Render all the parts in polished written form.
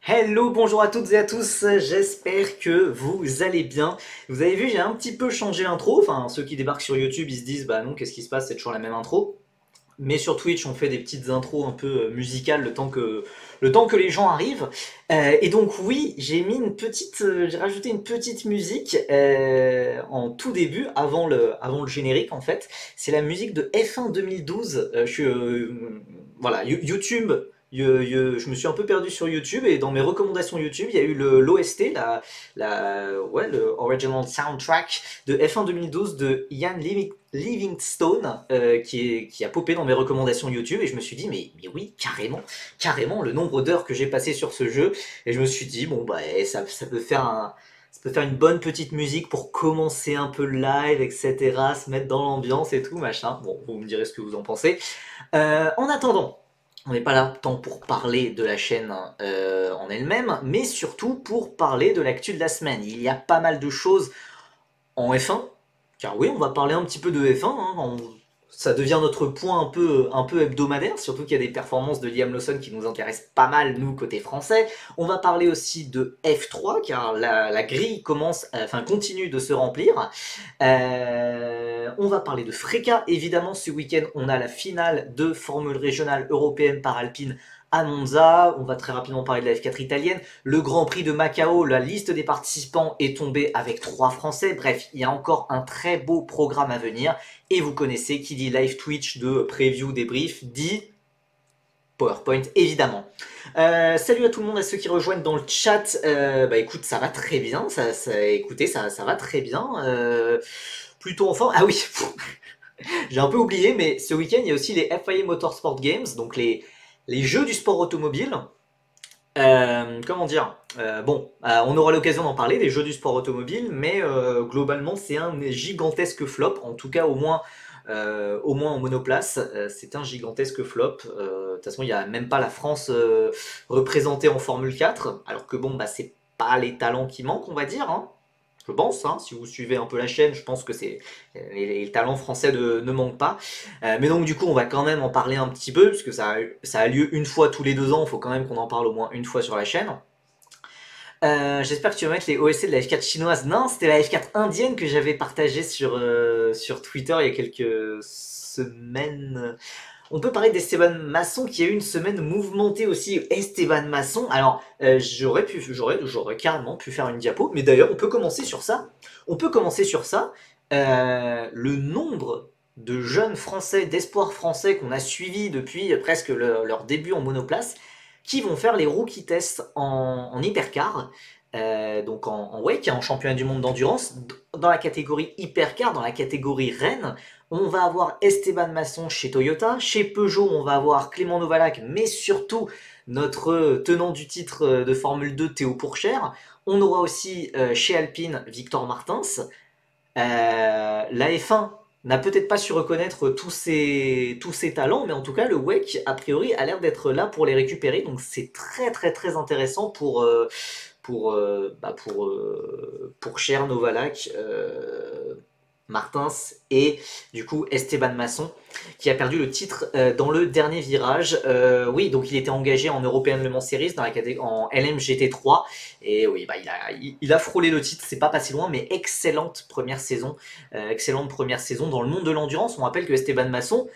Hello, bonjour à toutes et à tous, j'espère que vous allez bien. Vous avez vu, j'ai un petit peu changé l'intro, enfin ceux qui débarquent sur YouTube ils se disent bah non, qu'est-ce qui se passe, c'est toujours la même intro. Mais sur Twitch on fait des petites intros un peu musicales le temps que les gens arrivent. Et donc oui, j'ai rajouté une petite musique en tout début, avant le générique en fait. C'est la musique de F1 2012. Voilà, YouTube. Je me suis un peu perdu sur YouTube et dans mes recommandations YouTube, il y a eu l'OST, ouais, le Original Soundtrack de F1 2012 de Ian Livingstone qui a popé dans mes recommandations YouTube et je me suis dit mais oui, carrément le nombre d'heures que j'ai passé sur ce jeu et je me suis dit bon bah ça peut faire une bonne petite musique pour commencer un peu le live, etc., se mettre dans l'ambiance et tout, machin. Bon, vous me direz ce que vous en pensez. En attendant, on n'est pas là tant pour parler de la chaîne en elle-même, mais surtout pour parler de l'actu de la semaine. Il y a pas mal de choses en F1, car oui, on va parler un petit peu de F1, hein, ça devient notre point un peu hebdomadaire, surtout qu'il y a des performances de Liam Lawson qui nous intéressent pas mal, nous, côté français. On va parler aussi de F3, car la grille continue de se remplir. On va parler de Freca, évidemment, ce week-end, on a la finale de Formule régionale européenne par Alpine à Monza. On va très rapidement parler de la F4 italienne. Le Grand Prix de Macao, la liste des participants est tombée avec 3 Français. Bref, il y a encore un très beau programme à venir. Et vous connaissez, qui dit live Twitch de preview débrief, dit PowerPoint, évidemment. Salut à tout le monde, à ceux qui rejoignent dans le chat. Bah écoute, ça va très bien. Écoutez, ça va très bien. Plutôt en forme. Ah oui, j'ai un peu oublié, mais ce week-end, il y a aussi les FIA Motorsport Games, donc les jeux du sport automobile. Comment dire on aura l'occasion d'en parler, des jeux du sport automobile, mais globalement, c'est un gigantesque flop, en tout cas au moins en monoplace, c'est un gigantesque flop. De toute façon, il n'y a même pas la France représentée en Formule 4, alors que bon, bah, c'est pas les talents qui manquent, on va dire, hein. Je pense, hein, si vous suivez un peu la chaîne, je pense que les talents français ne manquent pas. Mais donc du coup, on va quand même en parler un petit peu, parce que ça a lieu une fois tous les 2 ans, il faut quand même qu'on en parle au moins une fois sur la chaîne. J'espère que tu vas mettre les OSC de la F4 chinoise. Non, c'était la F4 indienne que j'avais partagée sur Twitter il y a quelques semaines. On peut parler d'Esteban Masson qui a eu une semaine mouvementée aussi. Esteban Masson. Alors, j'aurais carrément pu faire une diapo, mais d'ailleurs, on peut commencer sur ça. On peut commencer sur ça. Le nombre de jeunes Français, d'espoirs français qu'on a suivis depuis presque leur début en monoplace, qui vont faire les rookie tests en hypercar, donc en wake, en championnat du monde d'endurance, dans la catégorie hypercar, dans la catégorie Rennes. On va avoir Esteban Masson chez Toyota. Chez Peugeot, on va avoir Clément Novalak, mais surtout notre tenant du titre de Formule 2, Théo Pourchère. On aura aussi chez Alpine Victor Martins. La F1 n'a peut-être pas su reconnaître tous ses talents, mais en tout cas, le WEC, a priori, a l'air d'être là pour les récupérer. Donc c'est très très très intéressant pour Cher Novalak, Martins et du coup Esteban Masson qui a perdu le titre dans le dernier virage. Oui, donc il était engagé en European Le Mans Series en LMGT3 et oui, bah, il a frôlé le titre, c'est pas passé loin, mais excellente première saison dans le monde de l'endurance. On rappelle que Esteban Masson,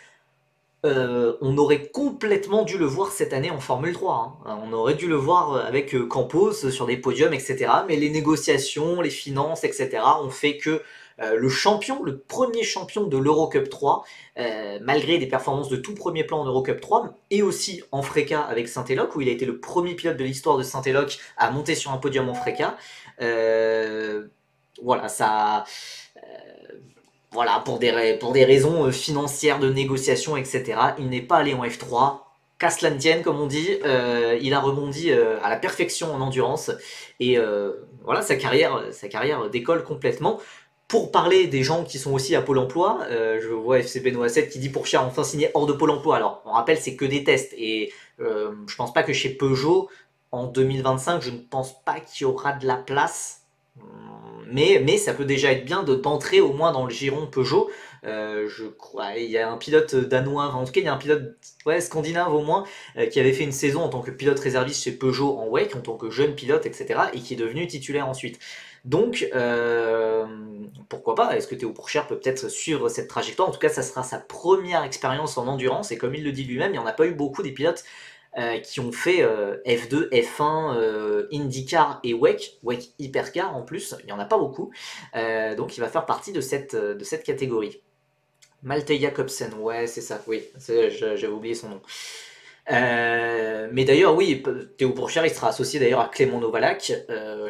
on aurait complètement dû le voir cette année en Formule 3, hein. On aurait dû le voir avec Campos sur des podiums, etc. Mais les négociations, les finances, etc. ont fait que le premier champion de l'Eurocup 3, malgré des performances de tout premier plan en Eurocup 3, et aussi en Freca avec Saint-Éloque, où il a été le premier pilote de l'histoire de Saint-Éloque à monter sur un podium en Freca. Voilà, ça, voilà, pour des raisons financières, de négociation, etc., il n'est pas allé en F3. Qu'à cela ne tienne, comme on dit, il a rebondi à la perfection en endurance. Et voilà, sa carrière décolle complètement. Pour parler des gens qui sont aussi à Pôle emploi, je vois FC Benoît 7 qui dit pour Cher enfin signé hors de Pôle emploi. Alors, on rappelle, c'est que des tests. Et je pense pas que chez Peugeot, en 2025, je ne pense pas qu'il y aura de la place Mais ça peut déjà être bien d'entrer au moins dans le giron Peugeot. Je crois, il y a un pilote danois, enfin, en tout cas il y a un pilote ouais, scandinave au moins, qui avait fait une saison en tant que pilote réserviste chez Peugeot en WEC, en tant que jeune pilote, etc. et qui est devenu titulaire ensuite. Donc, pourquoi pas? Est-ce que Théo Pourchaire peut peut-être suivre cette trajectoire? En tout cas, ça sera sa première expérience en endurance, et comme il le dit lui-même, il n'y en a pas eu beaucoup des pilotes qui ont fait F2, F1, IndyCar et WEC Hypercar en plus, il n'y en a pas beaucoup, donc il va faire partie de cette catégorie. Malte Jacobsen, ouais c'est ça, oui, j'avais oublié son nom. Mais d'ailleurs, oui, Théo Pourchaire, il sera associé d'ailleurs à Clément Novalak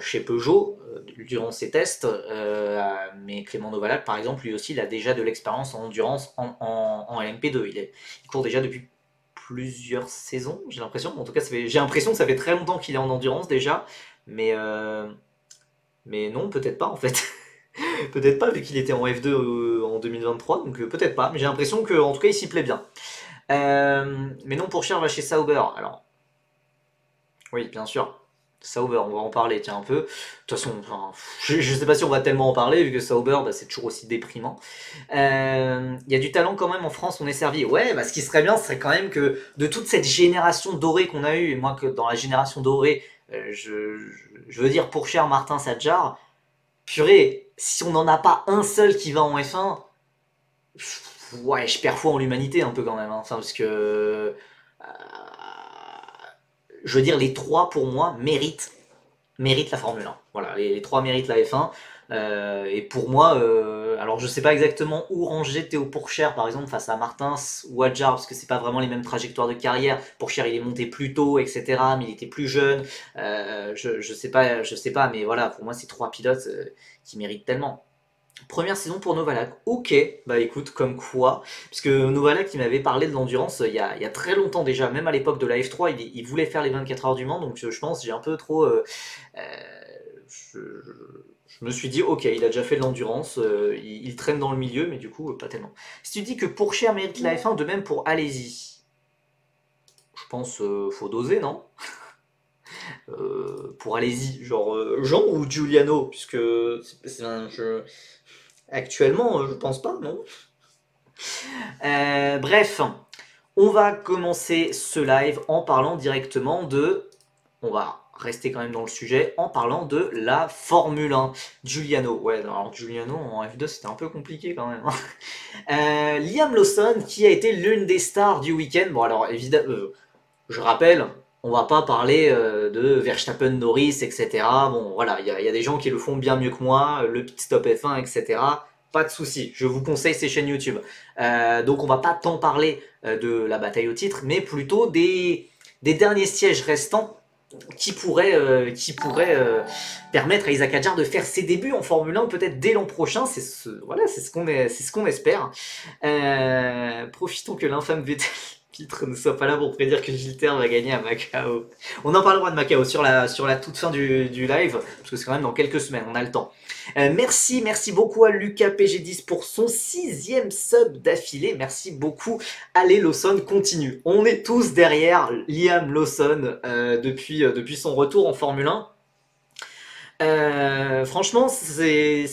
chez Peugeot durant ses tests. Mais Clément Novalak, par exemple, lui aussi, il a déjà de l'expérience en endurance en LMP2. Il court déjà depuis plusieurs saisons, j'ai l'impression. En tout cas, j'ai l'impression que ça fait très longtemps qu'il est en endurance déjà. Mais non, peut-être pas en fait. Peut-être pas, vu qu'il était en F2 en 2023, donc peut-être pas. Mais j'ai l'impression qu'en tout cas, il s'y plaît bien. Mais non, Pourchaire va chez Sauber. Alors, oui, bien sûr. Sauber, on va en parler, tiens, un peu. De toute façon, enfin, je sais pas si on va tellement en parler, vu que Sauber, bah, c'est toujours aussi déprimant. Il y a du talent quand même en France, on est servi. Ouais, bah, ce qui serait bien, ce serait quand même que de toute cette génération dorée qu'on a eue, et moi, que dans la génération dorée, je veux dire Pourchaire, Martin, Sadjar, purée, si on n'en a pas un seul qui va en F1, ouais, je perds foi en l'humanité un peu quand même, hein. Enfin, parce que je veux dire, les trois pour moi méritent la Formule 1. Voilà, les trois méritent la F1. Et pour moi, alors je sais pas exactement où ranger Théo Pourchaire par exemple face à Martins ou Adjar, parce que c'est pas vraiment les mêmes trajectoires de carrière. Pourchaire il est monté plus tôt, etc. Mais il était plus jeune. Je sais pas, mais voilà, pour moi c'est trois pilotes qui méritent tellement. Première saison pour Novalak, ok, bah écoute, comme quoi, puisque Novalak il m'avait parlé de l'endurance il y a très longtemps déjà, même à l'époque de la F3, il voulait faire les 24 heures du Mans, donc je pense j'ai un peu trop... je, je me suis dit, ok, il a déjà fait de l'endurance, il traîne dans le milieu, mais du coup, pas tellement. Si tu dis que Pourchaire mérite la F1, de même pour Alési, je pense faut doser, non? Pour Alési, genre Jean ou Giuliano, puisque c'est un jeu... Actuellement, je pense pas, non? Bref, on va commencer ce live en parlant directement de... On va rester quand même dans le sujet en parlant de la Formule 1. Giuliano, ouais, alors Giuliano en F2 c'était un peu compliqué quand même, hein. Liam Lawson qui a été l'une des stars du week-end. Bon alors évidemment, je rappelle, on va pas parler de Verstappen, Norris, etc. Bon voilà, il y a des gens qui le font bien mieux que moi, le pit stop F1, etc. Pas de souci, je vous conseille ces chaînes YouTube. Donc on va pas tant parler de la bataille au titre, mais plutôt des derniers sièges restants qui pourraient permettre à Isaac Hadjar de faire ses débuts en Formule 1 peut-être dès l'an prochain. Voilà, c'est ce qu'on espère. Profitons que l'infâme Vettel Pitre ne soit pas là pour prédire que Gilter va gagner à Macao. On en parlera de Macao sur la toute fin du live, parce que c'est quand même dans quelques semaines, on a le temps. Merci beaucoup à Lucas PG10 pour son 6e sub d'affilée. Merci beaucoup. Allez, Lawson continue. On est tous derrière Liam Lawson depuis son retour en Formule 1. Franchement, c'est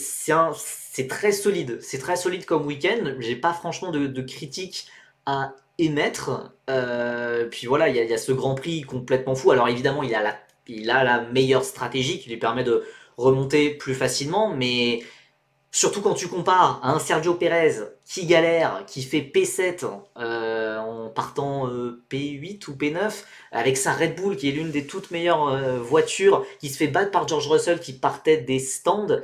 très solide. C'est très solide comme week-end. J'ai pas franchement de critiques à émettre. Puis voilà, il y a ce Grand Prix complètement fou. Alors évidemment, il a la meilleure stratégie qui lui permet de remonter plus facilement, mais surtout quand tu compares à un Sergio Pérez qui galère, qui fait P7 en partant P8 ou P9, avec sa Red Bull qui est l'une des toutes meilleures voitures, qui se fait battre par George Russell qui partait des stands.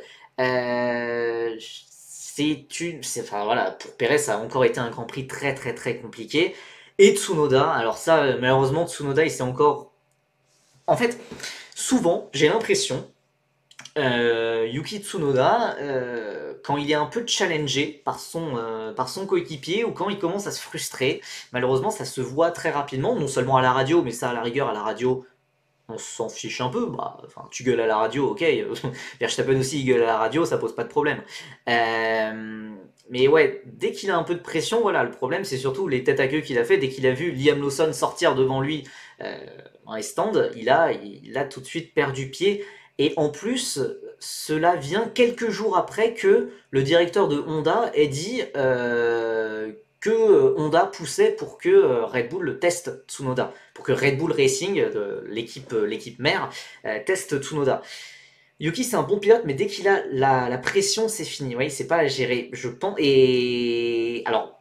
Enfin voilà, pour Pérez ça a encore été un Grand Prix très très très compliqué. Et Tsunoda, alors ça malheureusement Tsunoda il s'est encore... En fait, souvent j'ai l'impression Yuki Tsunoda, quand il est un peu challengé par son coéquipier ou quand il commence à se frustrer, malheureusement ça se voit très rapidement, non seulement à la radio, mais ça à la rigueur à la radio on s'en fiche un peu, bah, enfin, tu gueules à la radio, ok, Verstappen aussi il gueule à la radio, ça pose pas de problème. Mais ouais, dès qu'il a un peu de pression, voilà, le problème c'est surtout les têtes à queue qu'il a fait, dès qu'il a vu Liam Lawson sortir devant lui dans les stands, il a tout de suite perdu pied. Et en plus, cela vient quelques jours après que le directeur de Honda ait dit que Honda poussait pour que Red Bull teste Tsunoda, pour que Red Bull Racing, l'équipe mère, teste Tsunoda. Yuki, c'est un bon pilote, mais dès qu'il a la pression, c'est fini. Oui, c'est pas à gérer, je pense. Et alors,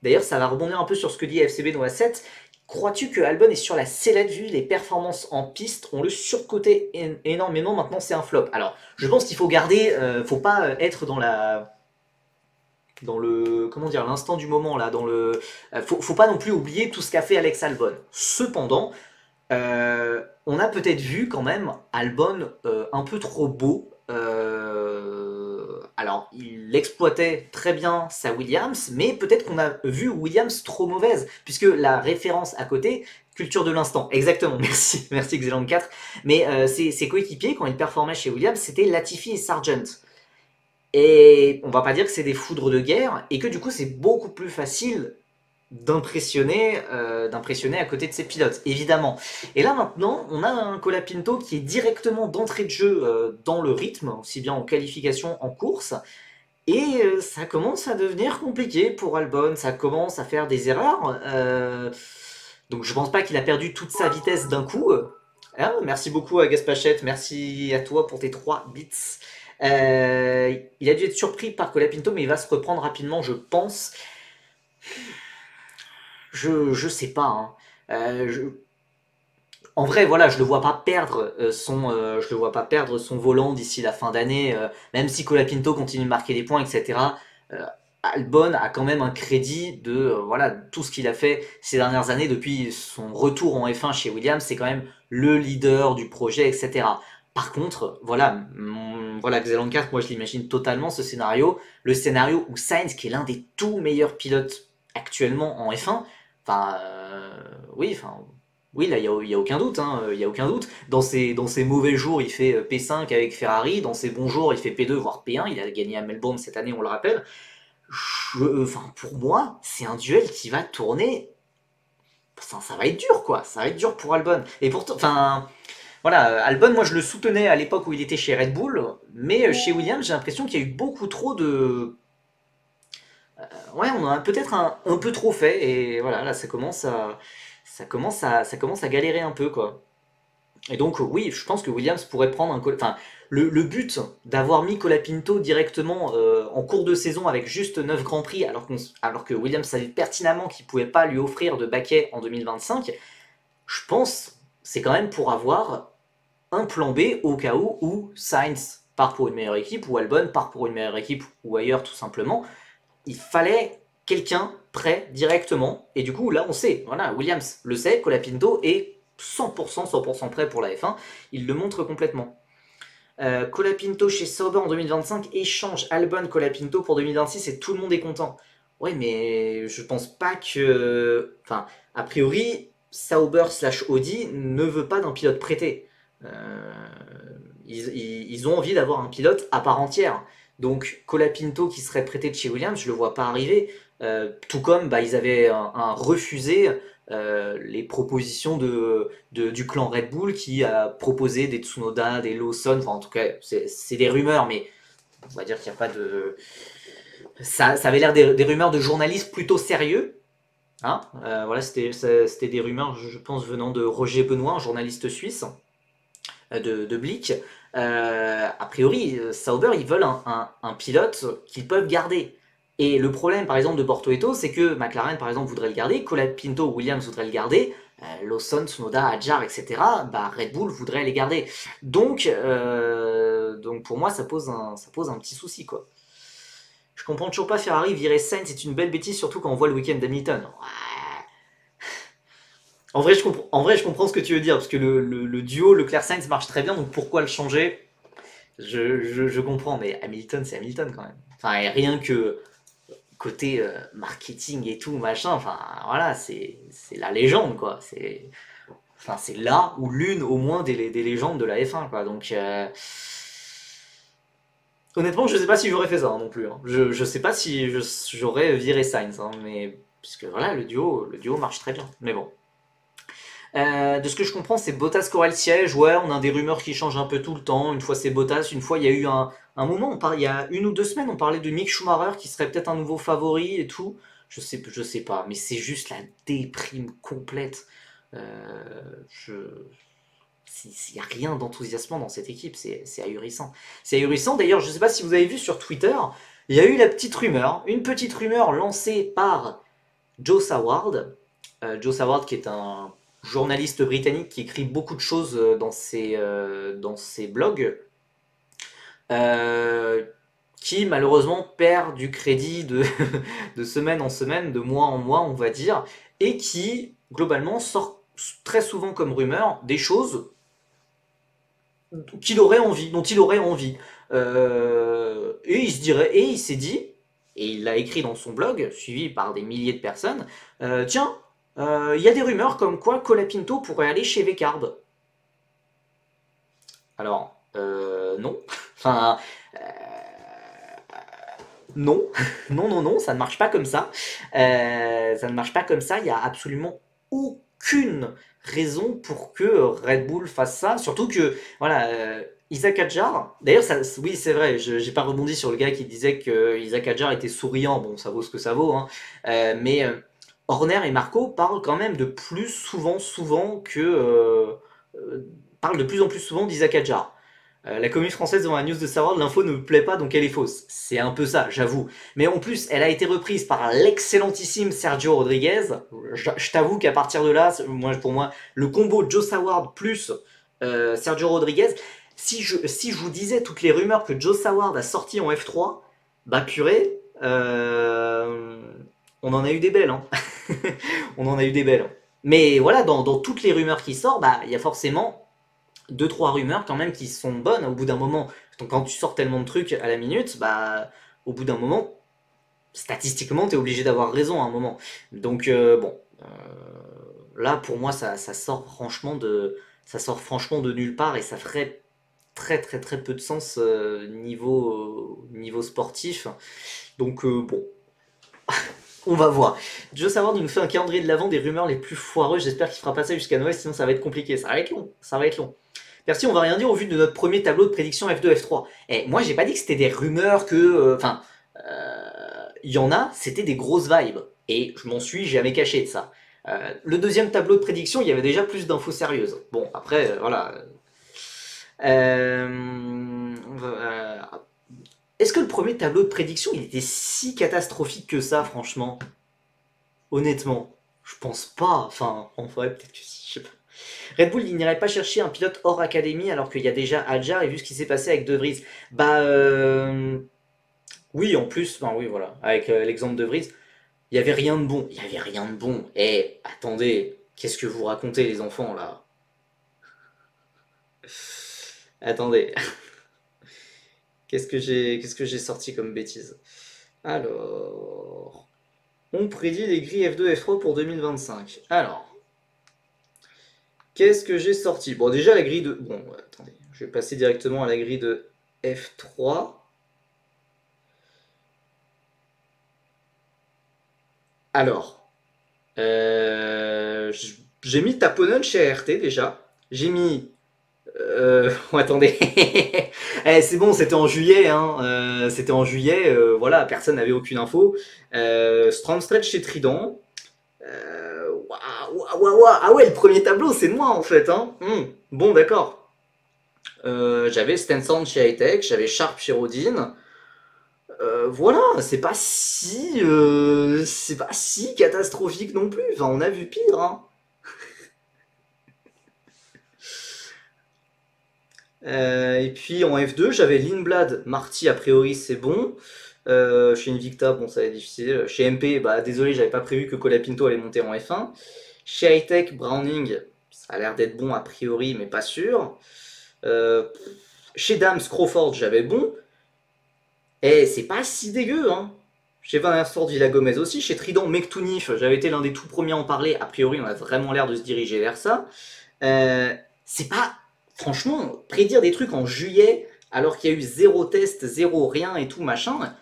d'ailleurs, ça va rebondir un peu sur ce que dit FCB Noah 7. Crois-tu que Albon est sur la sellette vu les performances en piste? On le surcoté énormément, maintenant c'est un flop. Alors, je pense qu'il faut garder, faut pas être dans le comment dire l'instant du moment là, faut pas non plus oublier tout ce qu'a fait Alex Albon. Cependant, on a peut-être vu quand même Albon un peu trop beau. Alors, il exploitait très bien sa Williams, mais peut-être qu'on a vu Williams trop mauvaise, puisque la référence à côté, culture de l'instant, exactement, merci Xeland 4, mais ses coéquipiers, quand ils performaient chez Williams, c'était Latifi et Sargent. Et on va pas dire que c'est des foudres de guerre, et que du coup c'est beaucoup plus facile d'impressionner à côté de ses pilotes, évidemment. Et là maintenant, on a un Colapinto qui est directement d'entrée de jeu dans le rythme, aussi bien en qualification, en course, et ça commence à devenir compliqué pour Albon, ça commence à faire des erreurs, donc je pense pas qu'il a perdu toute sa vitesse d'un coup. Ah, merci beaucoup à Gaspachette, merci à toi pour tes 3 bits. Il a dû être surpris par Colapinto, mais il va se reprendre rapidement, je pense. Je sais pas. Hein. En vrai, voilà, je le vois pas perdre je le vois pas perdre son volant d'ici la fin d'année, même si Colapinto continue de marquer des points, etc. Albon a quand même un crédit de voilà tout ce qu'il a fait ces dernières années depuis son retour en F1 chez Williams, c'est quand même le leader du projet, etc. Par contre, voilà, voilà Xeland 4, moi je l'imagine totalement ce scénario, le scénario où Sainz, qui est l'un des tout meilleurs pilotes actuellement en F1, enfin, oui, là, il y a aucun doute, hein, y a aucun doute. Dans ses mauvais jours, il fait P5 avec Ferrari, dans ses bons jours, il fait P2, voire P1, il a gagné à Melbourne cette année, on le rappelle. Pour moi, c'est un duel qui va tourner, ça va être dur, quoi, ça va être dur pour Albon. Et pourtant, enfin, voilà, Albon, moi je le soutenais à l'époque où il était chez Red Bull, mais chez Williams, j'ai l'impression qu'il y a eu beaucoup trop de... Ouais, on en a peut-être un peu trop fait, et voilà, là ça commence à galérer un peu, quoi. Et donc, oui, je pense que Williams pourrait prendre un... Enfin, le but d'avoir mis Colapinto directement en cours de saison avec juste 9 Grands Prix, alors que Williams savait pertinemment qu'il ne pouvait pas lui offrir de baquet en 2025, je pense c'est quand même pour avoir un plan B au cas où Sainz part pour une meilleure équipe, ou Albon part pour une meilleure équipe, ou ailleurs tout simplement. Il fallait quelqu'un prêt directement, et du coup là on sait, voilà, Williams le sait, Colapinto est 100% prêt pour la F1, il le montre complètement. Colapinto chez Sauber en 2025, échange Albon Colapinto pour 2026 et tout le monde est content. Ouais, mais je pense pas que... Enfin, a priori, Sauber / Audi ne veut pas d'un pilote prêté. Ils ont envie d'avoir un pilote à part entière. Donc Colapinto qui serait prêté de chez Williams, je le vois pas arriver. Tout comme ils avaient refusé les propositions du clan Red Bull qui a proposé des Tsunoda, des Lawson, enfin en tout cas c'est des rumeurs, mais on va dire qu'il n'y a pas de... Ça avait l'air des rumeurs de journalistes plutôt sérieux. Hein, voilà, c'était des rumeurs, je pense, venant de Roger Benoît, un journaliste suisse de Blick. A priori, Sauber, ils veulent un pilote qu'ils peuvent garder. Et le problème, par exemple, de Bortoleto, c'est que McLaren, par exemple, voudrait le garder, Colapinto, Williams voudrait le garder, Lawson, Tsunoda, Hadjar, etc. Red Bull voudrait les garder. Donc pour moi, ça pose un petit souci, quoi. Je comprends toujours pas Ferrari virer Sainz, c'est une belle bêtise, surtout quand on voit le week-end d'Hamilton. Ouais. En vrai, je comprends ce que tu veux dire, parce que le duo Leclerc-Sainz marche très bien, donc pourquoi le changer? Je comprends, mais Hamilton, c'est Hamilton quand même. Enfin, rien que côté marketing et tout, machin, enfin, voilà, c'est la légende, quoi. C'est là ou l'une au moins des légendes de la F1, quoi. Donc, honnêtement, je sais pas si j'aurais fait ça non plus. Hein. Je sais pas si j'aurais viré Sainz, hein, mais puisque voilà, le duo marche très bien. Mais bon. De ce que je comprends, c'est Bottas qui aura le siège. Ouais, on a des rumeurs qui changent un peu tout le temps. Une fois c'est Bottas, une fois il y a eu un moment, il y a 1 ou 2 semaines, on parlait de Mick Schumacher qui serait peut-être un nouveau favori et tout. Je sais pas, mais c'est juste la déprime complète. Je... Il n'y a rien d'enthousiasmant dans cette équipe, c'est ahurissant. C'est ahurissant, d'ailleurs, je ne sais pas si vous avez vu sur Twitter, il y a eu une petite rumeur lancée par Joe Saward. Joe Saward qui est un journaliste britannique qui écrit beaucoup de choses dans ses blogs, euh, qui malheureusement perd du crédit de semaine en semaine, de mois en mois, on va dire, et qui globalement sort très souvent comme rumeur des choses qu'il aurait envie, dont il aurait envie. Et il s'est dit, et il l'a écrit dans son blog, suivi par des milliers de personnes, tiens, il y a des rumeurs comme quoi Colapinto pourrait aller chez Vcarb. Alors, non. Enfin, non, non, non, non, ça ne marche pas comme ça. Ça ne marche pas comme ça. Il n'y a absolument aucune raison pour que Red Bull fasse ça. Surtout que, voilà, Isaac Hadjar, d'ailleurs, oui, c'est vrai, je n'ai pas rebondi sur le gars qui disait que Isaac Hadjar était souriant. Bon, ça vaut ce que ça vaut, hein. Mais Horner et Marco parlent quand même de plus souvent que. Parlent de plus en plus souvent d'Isaac Hadjar. La commune française devant la news de savoir l'info ne me plaît pas donc elle est fausse. C'est un peu ça, j'avoue. Mais en plus, elle a été reprise par l'excellentissime Sergio Rodriguez. Je t'avoue qu'à partir de là, pour moi, le combo Joe Saward plus Sergio Rodriguez, si je vous disais toutes les rumeurs que Joe Saward a sorties en F3, bah purée, on en a eu des belles. Hein. On en a eu des belles. Mais voilà, dans toutes les rumeurs qui sortent, bah, il y a forcément 2-3 rumeurs quand même qui sont bonnes au bout d'un moment. Donc quand tu sors tellement de trucs à la minute, bah au bout d'un moment, statistiquement, tu es obligé d'avoir raison à un moment. Donc bon, là pour moi ça sort franchement de nulle part et ça ferait très très très peu de sens niveau sportif. Donc bon, on va voir. Joe Savard nous fait un calendrier de l'avant des rumeurs les plus foireux. J'espère qu'il fera pas ça jusqu'à Noël, sinon ça va être compliqué. Ça va être long. Ça va être long. Merci, on va rien dire au vu de notre premier tableau de prédiction F2, F3. Et moi, j'ai pas dit que c'était des rumeurs que. Enfin, il y en a, c'était des grosses vibes. Et je m'en suis jamais caché de ça. Le deuxième tableau de prédiction, il y avait déjà plus d'infos sérieuses. Bon, après, voilà. Est-ce que le premier tableau de prédiction, il était si catastrophique que ça, franchement? Honnêtement, je pense pas. Enfin, en vrai, peut-être que si, je sais pas. Red Bull, il n'irait pas chercher un pilote hors académie alors qu'il y a déjà Hadjar et vu ce qui s'est passé avec De Vries. Bah, oui, en plus, enfin oui, voilà, avec l'exemple de Vries, il y avait rien de bon. Il y avait rien de bon. Eh, attendez, qu'est-ce que vous racontez, les enfants, là? Attendez. Qu'est-ce que j'ai sorti comme bêtise? Alors, on prédit les grilles F2, F3 pour 2025. Alors, qu'est-ce que j'ai sorti? Bon, déjà la grille de... Bon, attendez, je vais passer directement à la grille de F3. Alors, j'ai mis Taponen chez ART déjà. J'ai mis... oh, attendez. C'est bon, c'était en juillet. Hein. C'était en juillet. Voilà, personne n'avait aucune info. Strandstretch chez Trident. Ah ouais, le premier tableau, c'est moi en fait. Hein. Bon, d'accord. J'avais Stenson chez Hightech, j'avais Sharp chez Rodin. Voilà, c'est pas si catastrophique non plus. Enfin, on a vu pire. Hein. Et puis en F2, j'avais Lindblad, Marty, a priori c'est bon. Chez Invicta, bon, ça va être difficile. Chez MP, bah désolé, j'avais pas prévu que Colapinto allait monter en F1. Chez Hightech, Browning, ça a l'air d'être bon a priori, mais pas sûr. Chez Dams, Crawford, j'avais bon. Et c'est pas si dégueu, hein. Chez Van Arsford, Villa Gomez aussi. Chez Trident, Mektounif, j'avais été l'un des tout premiers à en parler. A priori, on a vraiment l'air de se diriger vers ça. C'est pas... Franchement, prédire des trucs en juillet, alors qu'il y a eu zéro test, zéro rien et tout, machin...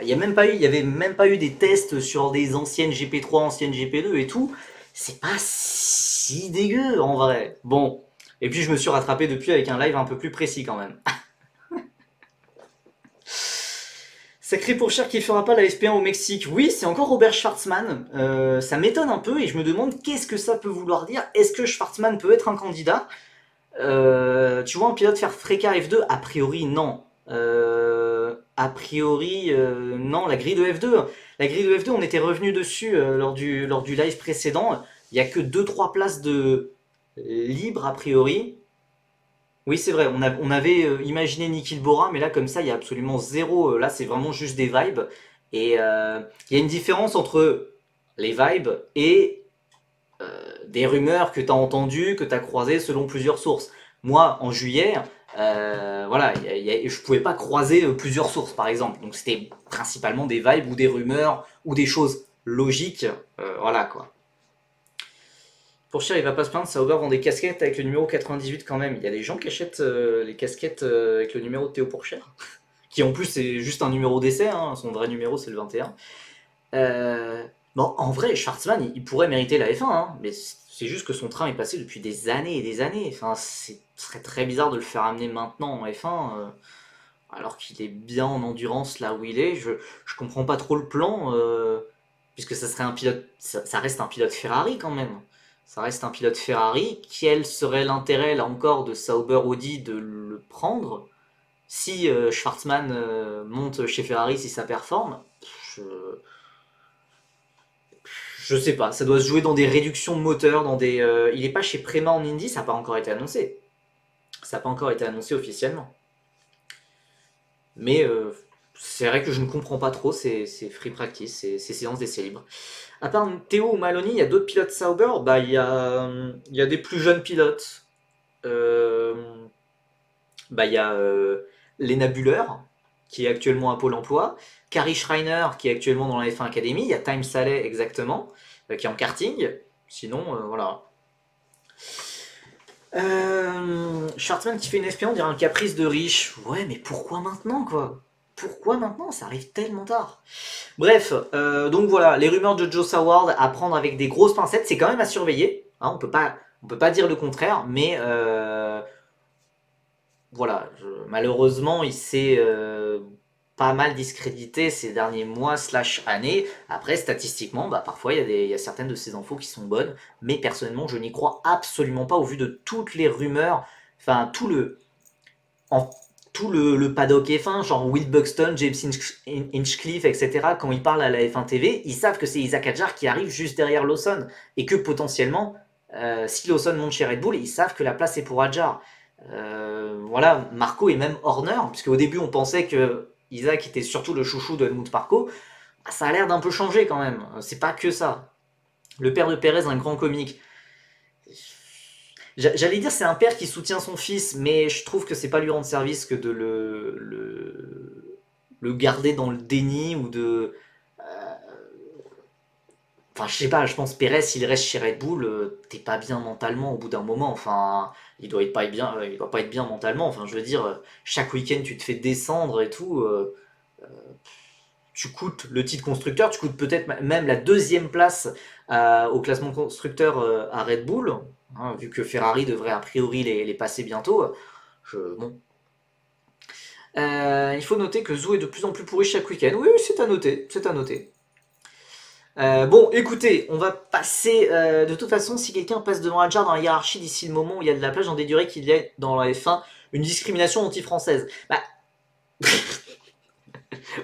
Il y avait même pas eu des tests sur des anciennes GP3, anciennes GP2 et tout. c'est pas si dégueu en vrai. Bon, et puis je me suis rattrapé depuis avec un live un peu plus précis quand même. Sacré pour cher qui fera pas la FP1 au Mexique. Oui, c'est encore Robert Schwartzmann. Ça m'étonne un peu et je me demande qu'est-ce que ça peut vouloir dire. Est-ce que Schwartzmann peut être un candidat? Tu vois un pilote faire Freca F2? A priori, non. A priori, non. La grille de F2, on était revenu dessus lors du live précédent. Il n'y a que deux trois places de libre a priori. Oui, c'est vrai, on avait imaginé Niki Bora, mais là, comme ça, il y a absolument zéro. Là, c'est vraiment juste des vibes. Et il y a une différence entre les vibes et des rumeurs que tu as entendues, que tu as croisées selon plusieurs sources. Moi, en juillet, voilà, je pouvais pas croiser plusieurs sources, par exemple. Donc, c'était principalement des vibes ou des rumeurs ou des choses logiques. Voilà, quoi. Pour cher, il va pas se plaindre, Sauber vend des casquettes avec le numéro 98 quand même. Il y a des gens qui achètent les casquettes avec le numéro de Théo Pourchère, qui en plus c'est juste un numéro d'essai, hein. Son vrai numéro c'est le 21. Bon, en vrai, Schwartzmann, il pourrait mériter la F1, hein, mais c'est juste que son train est passé depuis des années et des années. Enfin, ce serait très bizarre de le faire amener maintenant en F1, alors qu'il est bien en endurance là où il est. Je comprends pas trop le plan, puisque ça serait un pilote, ça reste un pilote Ferrari quand même. Ça reste un pilote Ferrari. Quel serait l'intérêt là encore de Sauber Audi de le prendre si Schwartzmann monte chez Ferrari si ça performe? je, je sais pas, ça doit se jouer dans des réductions de moteur, dans des. Il est pas chez Prema en Indy, ça n'a pas encore été annoncé. Ça n'a pas encore été annoncé officiellement. Mais c'est vrai que je ne comprends pas trop ces free practice, ces séances d'essai libre. À part Théo ou Maloney, il y a d'autres pilotes Sauber. Bah, il y a des plus jeunes pilotes. Euh, Bah, il y a Lena Buller, qui est actuellement à Pôle emploi. Kari Schreiner, qui est actuellement dans la F1 Academy. Il y a Time Saleh, exactement, qui est en karting. Sinon, voilà. Schwartzman qui fait une FP1, on dirait un caprice de riche. Ouais, mais pourquoi maintenant, quoi? Pourquoi maintenant? Ça arrive tellement tard. Bref, donc voilà, les rumeurs de Joe Saward à prendre avec des grosses pincettes, c'est quand même à surveiller. Hein, on peut pas dire le contraire, mais voilà, malheureusement, il s'est pas mal discrédité ces derniers mois slash années. Après, statistiquement, bah, parfois, il y a certaines de ces infos qui sont bonnes, mais personnellement, je n'y crois absolument pas au vu de toutes les rumeurs, enfin, en- tout le paddock F1, genre Will Buxton, James Hinchcliffe, etc., quand ils parlent à la F1 TV, ils savent que c'est Isaac Hadjar qui arrive juste derrière Lawson, et que potentiellement, si Lawson monte chez Red Bull, ils savent que la place est pour Hadjar. Voilà, Marco est même Horner, puisque au début on pensait que Isaac était surtout le chouchou de Helmut Marco. Bah, ça a l'air d'un peu changé quand même. C'est pas que ça. Le père de Pérez, un grand comique. J'allais dire c'est un père qui soutient son fils, mais je trouve que c'est pas lui rendre service que de le garder dans le déni ou de. Enfin, je sais pas, je pense Pérez, s'il reste chez Red Bull, t'es pas bien mentalement au bout d'un moment. Enfin, il doit pas être bien mentalement. Enfin, je veux dire, chaque week-end tu te fais descendre et tout. Tu coûtes le titre constructeur, tu coûtes peut-être même la deuxième place au classement constructeur à Red Bull, hein, vu que Ferrari devrait a priori les passer bientôt. Bon. Il faut noter que Zou est de plus en plus pourri chaque week-end. Oui, oui, c'est à noter, c'est à noter. Bon, écoutez, on va passer. De toute façon, si quelqu'un passe devant Hadjar dans la hiérarchie d'ici le moment où il y a de la place, j'en déduirai qu'il y a dans la F1 une discrimination anti-française. Bah,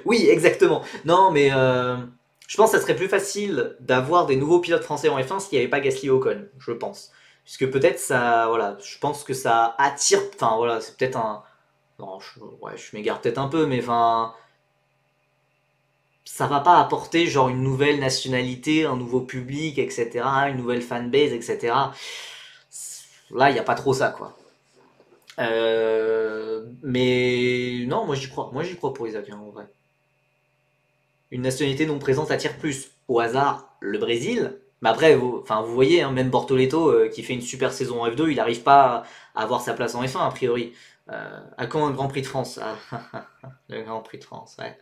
oui, exactement. Non, mais je pense que ça serait plus facile d'avoir des nouveaux pilotes français en F1 s'il n'y avait pas Gasly Ocon, je pense. Puisque peut-être ça. Voilà, je pense que ça attire. Enfin, voilà, c'est peut-être un. Non, ouais, je m'égare peut-être un peu, mais enfin. Ça va pas apporter genre une nouvelle nationalité, un nouveau public, etc., une nouvelle fanbase, etc. Là, il n'y a pas trop ça, quoi. Mais non, moi j'y crois pour Isaac, hein, en vrai. Une nationalité non présente attire plus. Au hasard, le Brésil. Mais après, enfin, vous voyez, hein, même Bortoleto, qui fait une super saison en F2, il n'arrive pas à avoir sa place en F1, a priori. À quand un Grand Prix de France? Le Grand Prix de France, ouais.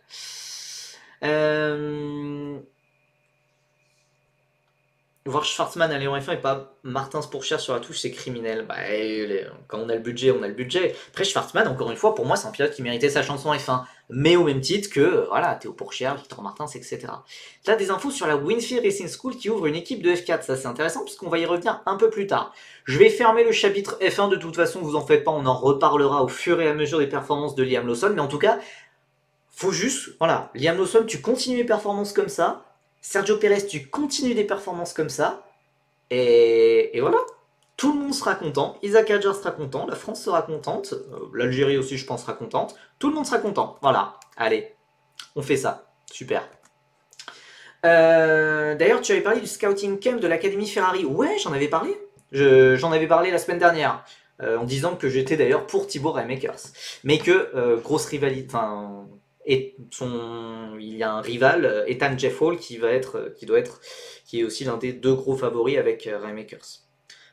Euh, voir Schwartzman aller en F1 et pas Martins pour cher sur la touche, c'est criminel. Bah, quand on a le budget, on a le budget. Après, Schwartzman, encore une fois, pour moi, c'est un pilote qui méritait sa chance en F1. Mais au même titre que, voilà, Théo Pourchère, Victor Martins, etc. Là, des infos sur la Winfield Racing School qui ouvre une équipe de F4. Ça, c'est intéressant puisqu'on va y revenir un peu plus tard. Je vais fermer le chapitre F1 de toute façon, vous en faites pas, on en reparlera au fur et à mesure des performances de Liam Lawson. Mais en tout cas, faut juste, voilà, Liam Lawson, tu continues les performances comme ça. Sergio Pérez, tu continues des performances comme ça. Et voilà, tout le monde sera content. Isaac Hadjar sera content, la France sera contente, l'Algérie aussi, je pense, sera contente. Tout le monde sera content. Voilà, allez, on fait ça. Super. D'ailleurs, tu avais parlé du scouting camp de l'Académie Ferrari. Ouais, j'en avais parlé. J'en avais parlé la semaine dernière. En disant que j'étais d'ailleurs pour Thibaut Raymakers. Mais que grosse rivalité. Enfin, il y a un rival, Ethan Jeff Hall, qui est aussi l'un des deux gros favoris avec Raymakers.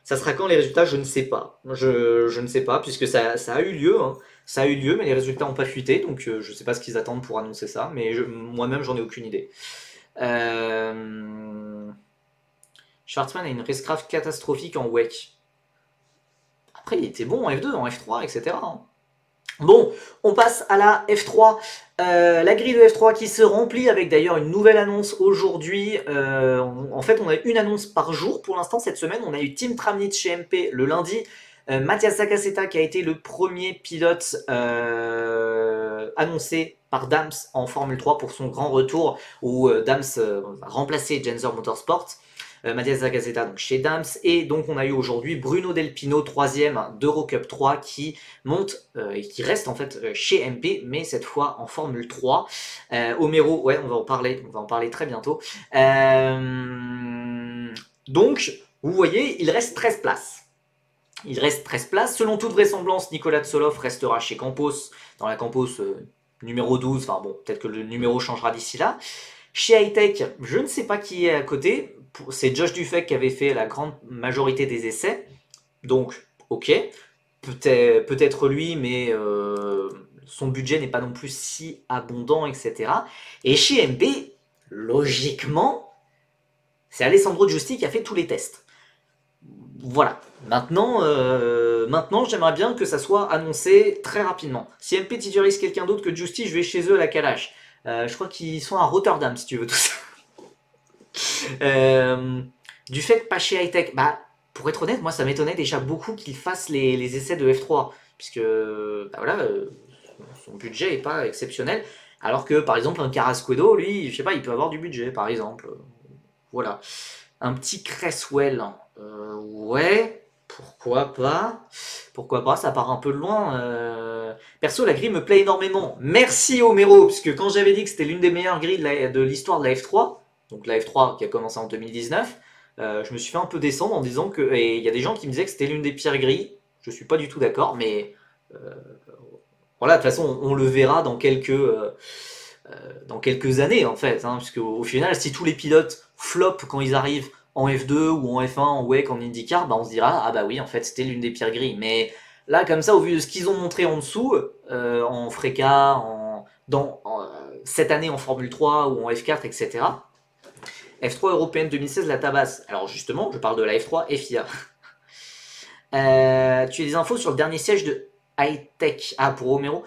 Ça sera quand les résultats? Je ne sais pas. Je ne sais pas, puisque ça a eu lieu. Hein. Ça a eu lieu, mais les résultats n'ont pas fuité, donc je ne sais pas ce qu'ils attendent pour annoncer ça, mais moi-même, j'en ai aucune idée. Schwartzman a une racecraft catastrophique en WEC. Après, il était bon en F2, en F3, etc. Hein. Bon, on passe à la F3. La grille de F3 qui se remplit avec d'ailleurs une nouvelle annonce aujourd'hui. En fait, on a une annonce par jour pour l'instant cette semaine. On a eu Tim Tramnitz chez MP le lundi. Mathias Sakaseta qui a été le premier pilote annoncé par Dams en Formule 3 pour son grand retour où Dams va remplacer Gensor Motorsport. Mathias Zakazeta donc chez Dams, et donc on a eu aujourd'hui Bruno Delpino, troisième d'Eurocup 3, qui monte et qui reste en fait chez MP, mais cette fois en Formule 3. Homero, ouais, on va en parler très bientôt. Donc, vous voyez, il reste 13 places. Il reste 13 places. Selon toute vraisemblance, Nicolas Tsoloff restera chez Campos, dans la Campos numéro 12. Enfin bon, peut-être que le numéro changera d'ici là. Chez Hightech, je ne sais pas qui est à côté. C'est Josh Dufek qui avait fait la grande majorité des essais. Donc, ok. Peut-être lui, mais son budget n'est pas non plus si abondant, etc. Et chez MP, logiquement, c'est Alessandro Giusti qui a fait tous les tests. Voilà. Maintenant, j'aimerais bien que ça soit annoncé très rapidement. Si MP titularise quelqu'un d'autre que Giusti, je vais chez eux à la Kalash. Je crois qu'ils sont à Rotterdam, si tu veux, tout ça. Du fait que pas chez Hightech, bah, pour être honnête, moi ça m'étonnait déjà beaucoup qu'il fasse les essais de F3, puisque bah, voilà, son budget est pas exceptionnel. Alors que par exemple un Carrasquedo, lui, je sais pas, il peut avoir du budget, par exemple. Voilà. Un petit Cresswell, ouais, pourquoi pas. Pourquoi pas, ça part un peu de loin. Perso, la grille me plaît énormément. Merci Homero, puisque quand j'avais dit que c'était l'une des meilleures grilles de l'histoire de la F3, donc la F3 qui a commencé en 2019, je me suis fait un peu descendre en disant que... Et il y a des gens qui me disaient que c'était l'une des pires grilles. Je suis pas du tout d'accord, mais... voilà, de toute façon, on le verra dans quelques années, en fait. Hein, puisque au final, si tous les pilotes flopent quand ils arrivent en F2 ou en F1, en WEC, en IndyCar, bah on se dira, ah bah oui, en fait, c'était l'une des pires grilles. Mais là, comme ça, au vu de ce qu'ils ont montré en dessous, en Freca, cette année en Formule 3 ou en F4, etc., F3 européenne 2016, la tabasse. Alors justement, je parle de la F3 FIA. Tu as des infos sur le dernier siège de Hightech. Ah, pour Homero.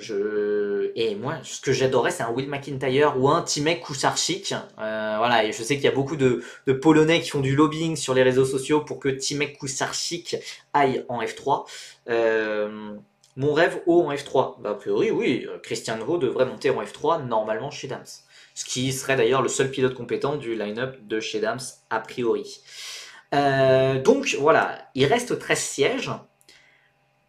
Et moi, ce que j'adorais, c'est un Will McIntyre ou un Timek Kusarchik. Voilà, et je sais qu'il y a beaucoup de Polonais qui font du lobbying sur les réseaux sociaux pour que Timek Kusarchik aille en F3. Mon rêve haut en F3. Bah, a priori, oui, Christian Ho devrait monter en F3 normalement chez Dams. Ce qui serait d'ailleurs le seul pilote compétent du line-up de chez Dams, a priori. Donc voilà, il reste 13 sièges.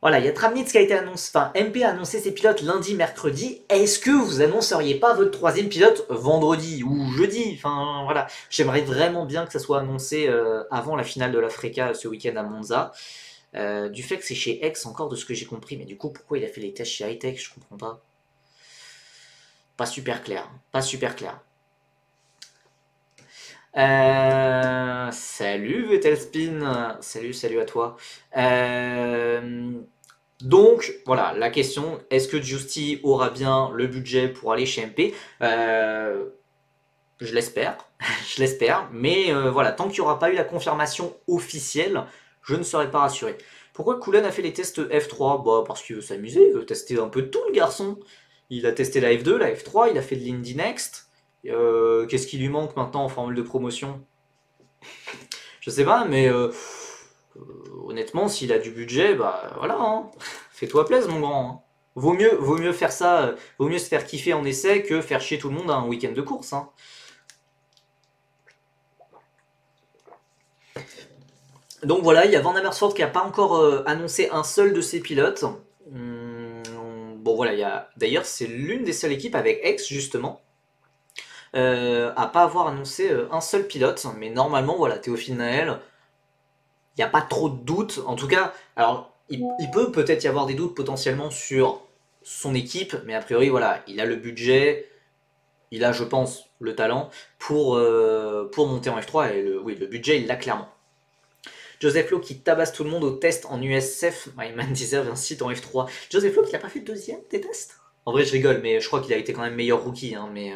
Voilà, il y a Tramnitz qui a été annoncé, enfin MP a annoncé ses pilotes lundi, mercredi. Est-ce que vous annonceriez pas votre troisième pilote vendredi ou jeudi? Enfin voilà, j'aimerais vraiment bien que ça soit annoncé avant la finale de la Freca ce week-end à Monza. Du fait que c'est chez X encore de ce que j'ai compris, mais du coup pourquoi il a fait les tests chez Hightech, je comprends pas. Pas super clair, pas super clair. Salut Vetelspin, salut à toi. Donc voilà, la question, est-ce que Giusti aura bien le budget pour aller chez MP? Je l'espère, je l'espère, mais voilà, tant qu'il n'y aura pas eu la confirmation officielle, je ne serai pas rassuré. Pourquoi Koulen a fait les tests F3? Bah parce qu'il veut s'amuser, il veut tester un peu de tout le garçon. Il a testé la F2, la F3, il a fait de l'Indy Next. Qu'est-ce qui lui manque maintenant en formule de promotion? Je sais pas, mais honnêtement, s'il a du budget, bah voilà, hein. Fais-toi plaisir, mon grand, hein. Vaut mieux faire ça, vaut mieux se faire kiffer en essai que faire chier tout le monde à un week-end de course, hein. Donc voilà, il y a Van Amersfoort qui n'a pas encore annoncé un seul de ses pilotes. Bon voilà, d'ailleurs c'est l'une des seules équipes avec X justement à pas avoir annoncé un seul pilote. Mais normalement voilà, Théophile Naël, il n'y a pas trop de doutes. En tout cas, alors il peut peut-être y avoir des doutes potentiellement sur son équipe, mais a priori voilà, il a le budget, il a je pense le talent pour monter en F3 et oui, le budget il l'a clairement. Joseph Lowe qui tabasse tout le monde au test en USF. Myman deserve un site en F3. Joseph Lowe qui n'a pas fait deuxième des tests. En vrai, je rigole, mais je crois qu'il a été quand même meilleur rookie. Hein, mais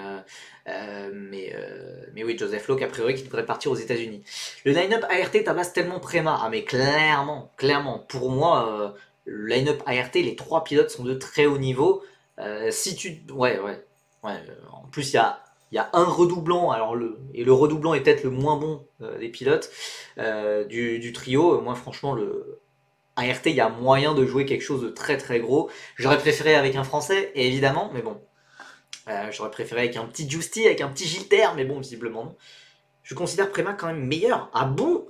oui, Joseph Lowe, a priori, qui devrait partir aux États-Unis. Le line-up ART tabasse tellement Préma. Ah, mais clairement, pour moi, le line-up ART, les trois pilotes sont de très haut niveau. Si tu. Ouais. En plus, il y a un redoublant, et le redoublant est peut-être le moins bon des pilotes du trio. Moi, franchement, le ART, il y a moyen de jouer quelque chose de très très gros. J'aurais préféré avec un Français, évidemment, mais bon. J'aurais préféré avec un petit Justy, avec un petit Gilter, mais bon, visiblement non. Je considère Préma quand même meilleur. Ah bon?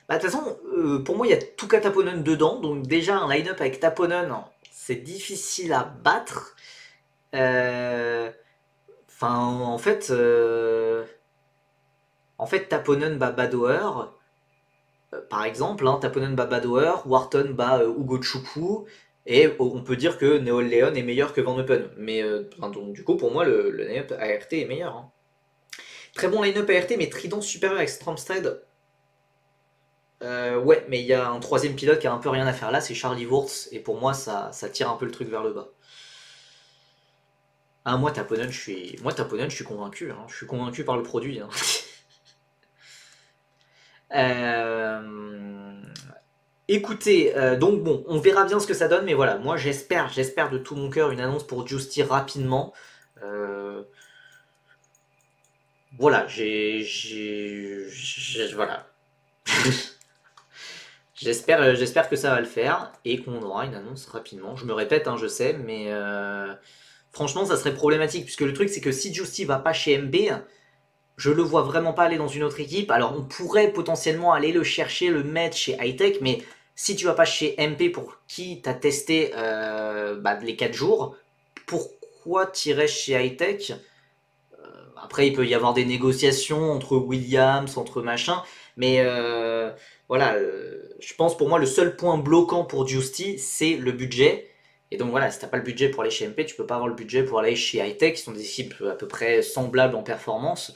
Bah, de toute façon, pour moi, il y a tout qu'à Taponen dedans, donc déjà un line-up avec Taponen, c'est difficile à battre. Enfin, en fait, Taponen bat Badoer, par exemple, hein, Taponen bat Badoer, Wharton bat Ugo Chukwu, et on peut dire que Neol Leon est meilleur que Van Eupen. Mais donc, du coup, pour moi, le line-up ART est meilleur. Hein. Très bon line-up ART, mais Trident supérieur avec Stromstead. Ouais, mais il y a un troisième pilote qui a un peu rien à faire là, c'est Charlie Wurz, et pour moi, ça tire un peu le truc vers le bas. Ah, moi, Taponen, je suis convaincu. Hein. Je suis convaincu par le produit. Hein. Écoutez, donc bon, on verra bien ce que ça donne, mais voilà, moi j'espère de tout mon cœur une annonce pour Justy rapidement. Voilà, voilà. J'espère que ça va le faire et qu'on aura une annonce rapidement. Je me répète, hein, je sais, mais franchement, ça serait problématique puisque le truc c'est que si Justy va pas chez MB, je le vois vraiment pas aller dans une autre équipe. Alors on pourrait potentiellement aller le chercher, le mettre chez Hightech, mais si tu vas pas chez MP pour qui t'as testé les 4 jours, pourquoi t'irais chez Hightech? Après il peut y avoir des négociations entre Williams, entre machin, mais voilà, je pense pour moi le seul point bloquant pour Justy c'est le budget. Et donc voilà, si t'as pas le budget pour aller chez MP, tu peux pas avoir le budget pour aller chez Hightech, qui sont des équipes à peu près semblables en performance.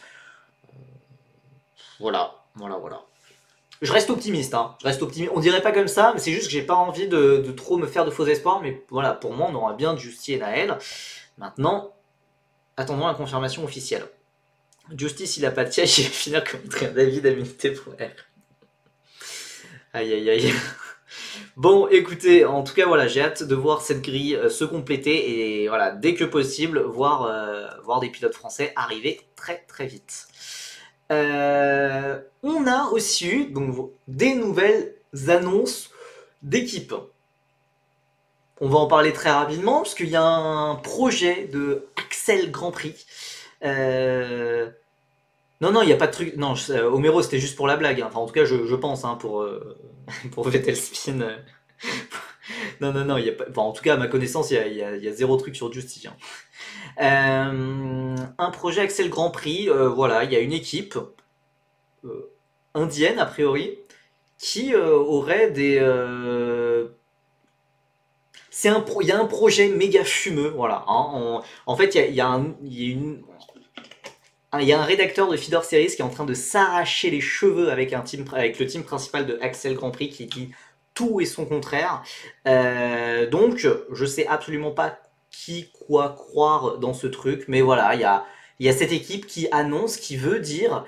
Voilà. Je reste optimiste, hein. Je reste optimiste. On dirait pas comme ça, mais c'est juste que j'ai pas envie de trop me faire de faux espoirs. Mais voilà, pour moi, on aura bien Justy et Naël. Maintenant, attendons la confirmation officielle. Justice, il a pas de siège, il va finir comme David Aminité pour R. Aïe. Bon, écoutez, en tout cas, voilà, j'ai hâte de voir cette grille se compléter et voilà, dès que possible, voir des pilotes français arriver très très vite. On a aussi eu donc, des nouvelles annonces d'équipe. On va en parler très rapidement parce qu'il y a un projet de Axel Grand Prix. Non, il n'y a pas de truc. Non, Homero, c'était juste pour la blague. Hein. Enfin, en tout cas, je pense pour pour Vettel Spin. Non, il y a pas. Enfin, en tout cas, à ma connaissance, il y a zéro truc sur Justy. Hein. Un projet Axel Grand Prix. Voilà, il y a une équipe indienne a priori qui aurait des. Il y a un projet méga fumeux, voilà. Hein. En fait, il y a un rédacteur de Feeder Series qui est en train de s'arracher les cheveux avec le team principal de Axel Grand Prix qui dit tout et son contraire. Donc, je sais absolument pas quoi croire dans ce truc, mais voilà, il y a il y a cette équipe qui annonce, qui veut dire,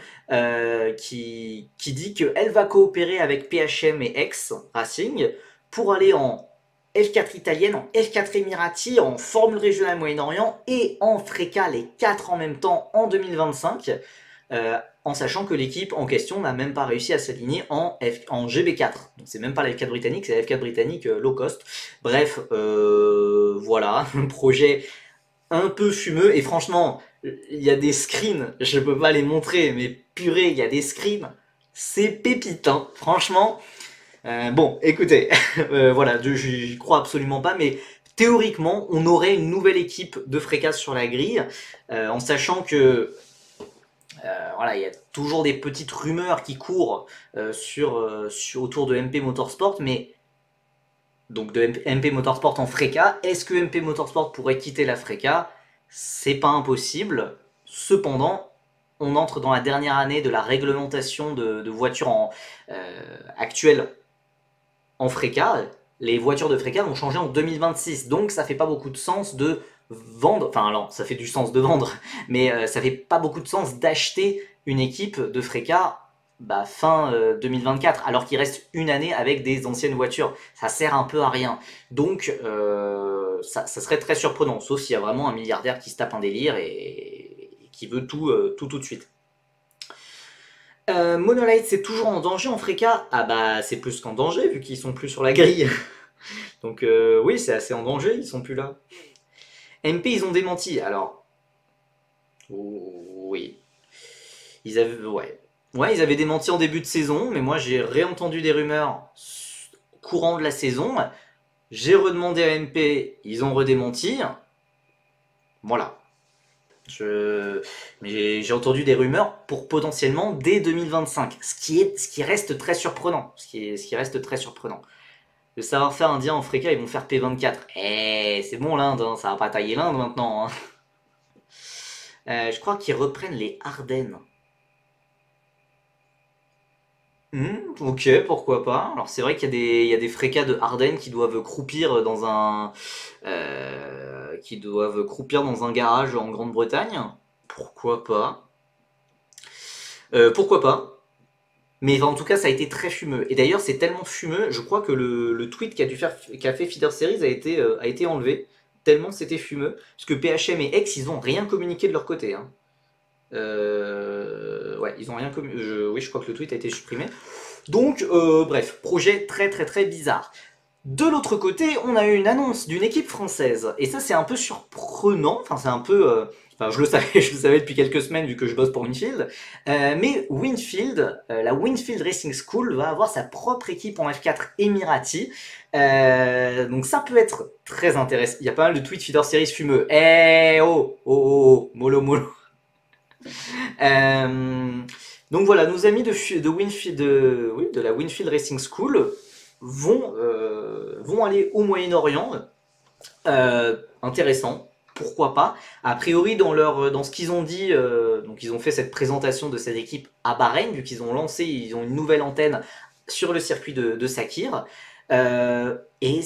qui dit qu'elle va coopérer avec PHM et X Racing pour aller en F4 italienne, en F4 émirati, en Formule régionale Moyen-Orient et en FRECA, les 4 en même temps en 2025, en sachant que l'équipe en question n'a même pas réussi à s'aligner en GB4. Donc c'est même pas la F4 britannique, c'est la F4 britannique low cost. Bref, voilà, un projet un peu fumeux, et franchement, il y a des screens, je peux pas les montrer, mais purée, il y a des screens, c'est pépite, hein, franchement. Bon, écoutez, voilà, j'y crois absolument pas, mais théoriquement, on aurait une nouvelle équipe de Fracas sur la grille, en sachant que voilà, il y a toujours des petites rumeurs qui courent autour de MP Motorsport, mais donc de MP Motorsport en FRECA. Est-ce que MP Motorsport pourrait quitter la FRECA? C'est pas impossible. Cependant, on entre dans la dernière année de la réglementation de voitures actuelles en FRECA. Les voitures de FRECA vont changer en 2026, donc ça fait pas beaucoup de sens de vendre, enfin non, ça fait du sens de vendre, mais ça fait pas beaucoup de sens d'acheter une équipe de FRECA fin 2024, alors qu'il reste une année avec des anciennes voitures. Ça sert un peu à rien. Donc ça serait très surprenant, sauf s'il y a vraiment un milliardaire qui se tape un délire et qui veut tout de suite. Monolight, c'est toujours en danger en FRECA? Ah bah c'est plus qu'en danger vu qu'ils sont plus sur la grille. Donc oui, c'est assez en danger, ils sont plus là. MP, ils ont démenti, alors... Oui. Ils avaient... Ouais, ils avaient démenti en début de saison, mais moi j'ai réentendu des rumeurs courant de la saison. J'ai redemandé à MP, ils ont redémenti. Voilà. Mais j'ai entendu des rumeurs pour potentiellement dès 2025, ce qui reste très surprenant. Ce qui reste très surprenant. Le savoir-faire indien en FRECA, ils vont faire P24. C'est bon l'Inde, hein, ça va pas tailler l'Inde maintenant. Hein. Je crois qu'ils reprennent les Ardennes. Ok, pourquoi pas. Alors c'est vrai qu'il y a des FRECA de Ardennes qui doivent croupir dans un garage en Grande-Bretagne. Pourquoi pas. Pourquoi pas. Mais en tout cas, ça a été très fumeux. Et d'ailleurs, c'est tellement fumeux, je crois que le tweet qu'a fait Feeder Series a été enlevé, tellement c'était fumeux. Parce que PHM et X, ils ont rien communiqué de leur côté. Hein. Ouais, ils ont rien communiqué. Oui, je crois que le tweet a été supprimé. Donc, bref, projet très très très bizarre. De l'autre côté, on a eu une annonce d'une équipe française. Et ça, c'est un peu surprenant. Enfin, c'est un peu... Enfin, je le savais depuis quelques semaines vu que je bosse pour Winfield. Mais Winfield, la Winfield Racing School va avoir sa propre équipe en F4 Emirati. Donc ça peut être très intéressant. Il y a pas mal de tweets Feeder Series fumeux. Mollo mollo. Donc voilà, nos amis de Winfield, de la Winfield Racing School vont aller au Moyen-Orient. Intéressant, pourquoi pas. A priori, dans ce qu'ils ont dit, donc ils ont fait cette présentation de cette équipe à Bahreïn, vu qu'ils ils ont une nouvelle antenne sur le circuit de Sakhir. Et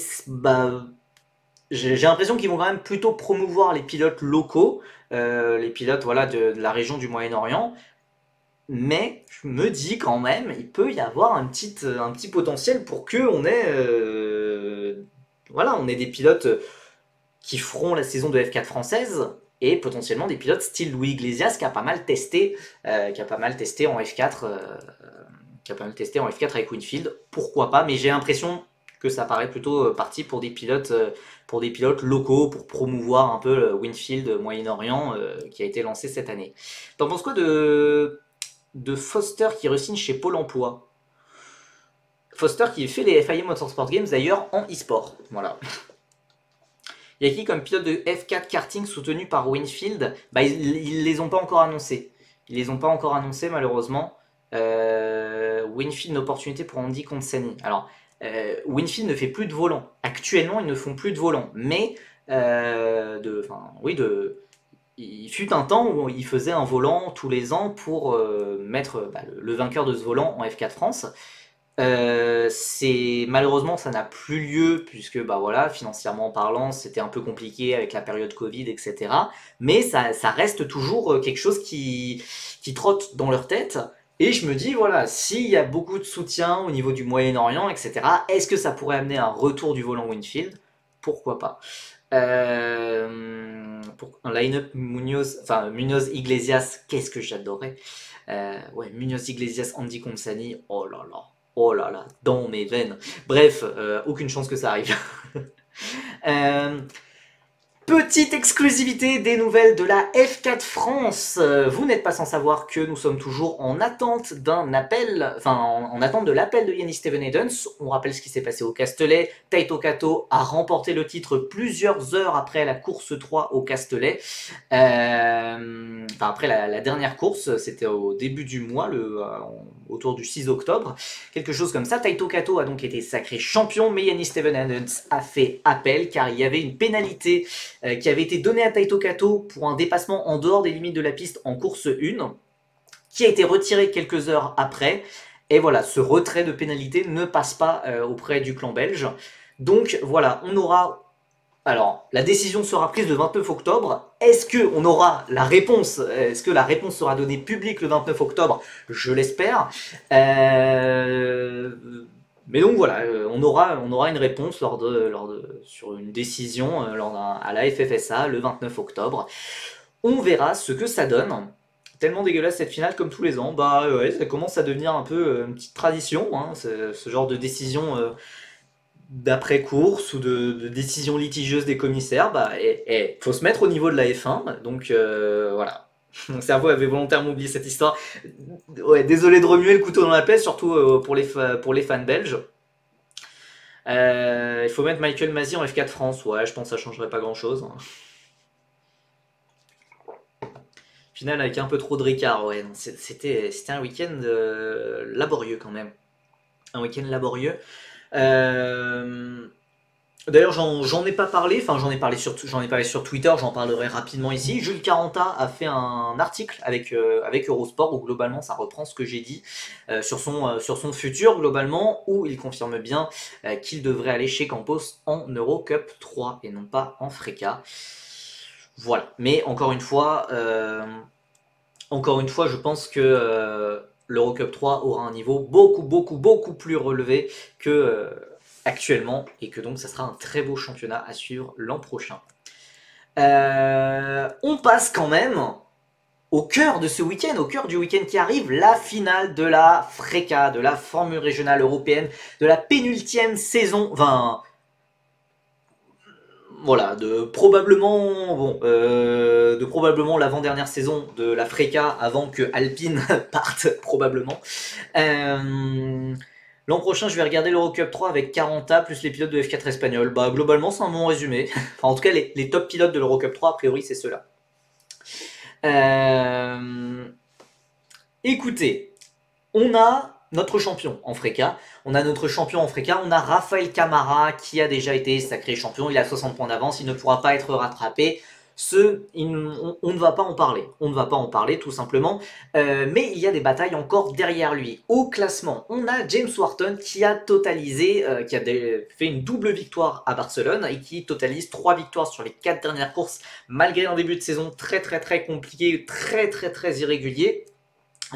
j'ai l'impression qu'ils vont quand même plutôt promouvoir les pilotes locaux, les pilotes voilà, de la région du Moyen-Orient. Mais je me dis quand même, il peut y avoir un petit potentiel pour que on ait des pilotes qui feront la saison de F4 française et potentiellement des pilotes style Louis Iglesias qui a pas mal testé en F4, avec Winfield. Pourquoi pas? Mais j'ai l'impression que ça paraît plutôt parti pour des pilotes locaux pour promouvoir un peu le Winfield Moyen-Orient qui a été lancé cette année. T'en penses quoi de Foster qui re-signe chez Pôle Emploi? Foster qui fait les FIA Motorsport Games d'ailleurs en e-sport. Voilà. Il y a qui comme pilote de F4 karting soutenu par Winfield? Ils les ont pas encore annoncés. Ils les ont pas encore annoncés malheureusement. Winfield, une opportunité pour Andy Consani. Alors, Winfield ne fait plus de volant. Actuellement, ils ne font plus de volant. Mais, il fut un temps où il faisait un volant tous les ans pour mettre le vainqueur de ce volant en F4 France. Malheureusement ça n'a plus lieu puisque bah voilà, financièrement parlant c'était un peu compliqué avec la période Covid, etc. Mais ça reste toujours quelque chose qui trotte dans leur tête. Et je me dis voilà, s'il y a beaucoup de soutien au niveau du Moyen-Orient, etc., est-ce que ça pourrait amener un retour du volant Winfield? Pourquoi pas? Pour un line-up Munoz Iglesias, qu'est-ce que j'adorais. Ouais, Munoz Iglesias, Andy Consani, oh là là, dans mes veines. Bref, aucune chance que ça arrive. euh, Petite exclusivité des nouvelles de la F4 France. Vous n'êtes pas sans savoir que nous sommes toujours en attente d'un appel, enfin en attente de l'appel de Yannis Steven Edens. On rappelle ce qui s'est passé au Castellet. Taito Kato a remporté le titre plusieurs heures après la course 3 au Castellet. Enfin après la dernière course, c'était au début du mois, autour du 6 octobre, quelque chose comme ça. Taito Kato a donc été sacré champion, mais Yannis Steven Edens a fait appel car il y avait une pénalité qui avait été donné à Taito Kato pour un dépassement en dehors des limites de la piste en course 1, qui a été retiré quelques heures après. Et voilà, ce retrait de pénalité ne passe pas auprès du clan belge. Donc voilà, on aura... Alors, la décision sera prise le 29 octobre. Est-ce qu'on aura la réponse? Est-ce que la réponse sera donnée publique le 29 octobre? Je l'espère. Mais donc voilà, on aura une réponse sur une décision à la FFSA le 29 octobre. On verra ce que ça donne. Tellement dégueulasse cette finale comme tous les ans. Bah ouais, ça commence à devenir un peu une petite tradition, hein, ce genre de décision d'après-course ou de décision litigieuse des commissaires. Bah, faut se mettre au niveau de la F1. Donc voilà. Mon cerveau avait volontairement oublié cette histoire. Ouais, désolé de remuer le couteau dans la plaie, surtout pour les fans belges. Il faut mettre Michael Masi en F4 France. Ouais, je pense que ça changerait pas grand chose. Final avec un peu trop de Ricard, ouais. C'était un week-end laborieux quand même. Un week-end laborieux. D'ailleurs, j'en ai pas parlé, enfin j'en ai parlé sur Twitter, j'en parlerai rapidement ici. Jules Caranta a fait un article avec Eurosport où globalement ça reprend ce que j'ai dit sur son futur globalement, où il confirme bien qu'il devrait aller chez Campos en Eurocup 3 et non pas en Freca. Voilà, mais encore une fois, je pense que l'Eurocup 3 aura un niveau beaucoup plus relevé que actuellement, et que donc ça sera un très beau championnat à suivre l'an prochain. On passe quand même au cœur de ce week-end, au cœur du week-end qui arrive, la finale de la FRECA, de la Formule Régionale Européenne, de la pénultième saison, enfin voilà, de probablement l'avant-dernière saison de la FRECA avant que Alpine parte probablement. L'an prochain, je vais regarder l'Eurocup 3 avec 40A plus les pilotes de F4 espagnol. Bah globalement, c'est un bon résumé. Enfin, en tout cas, les top pilotes de l'Eurocup 3, a priori, c'est ceux-là. Écoutez, on a notre champion en FRECA. On a Raphaël Camara qui a déjà été sacré champion. Il a 60 points d'avance. Il ne pourra pas être rattrapé. On ne va pas en parler. On ne va pas en parler tout simplement. Mais il y a des batailles encore derrière lui. Au classement, on a James Wharton qui a totalisé, qui a fait une double victoire à Barcelone et qui totalise 3 victoires sur les 4 dernières courses malgré un début de saison très compliqué, très irrégulier.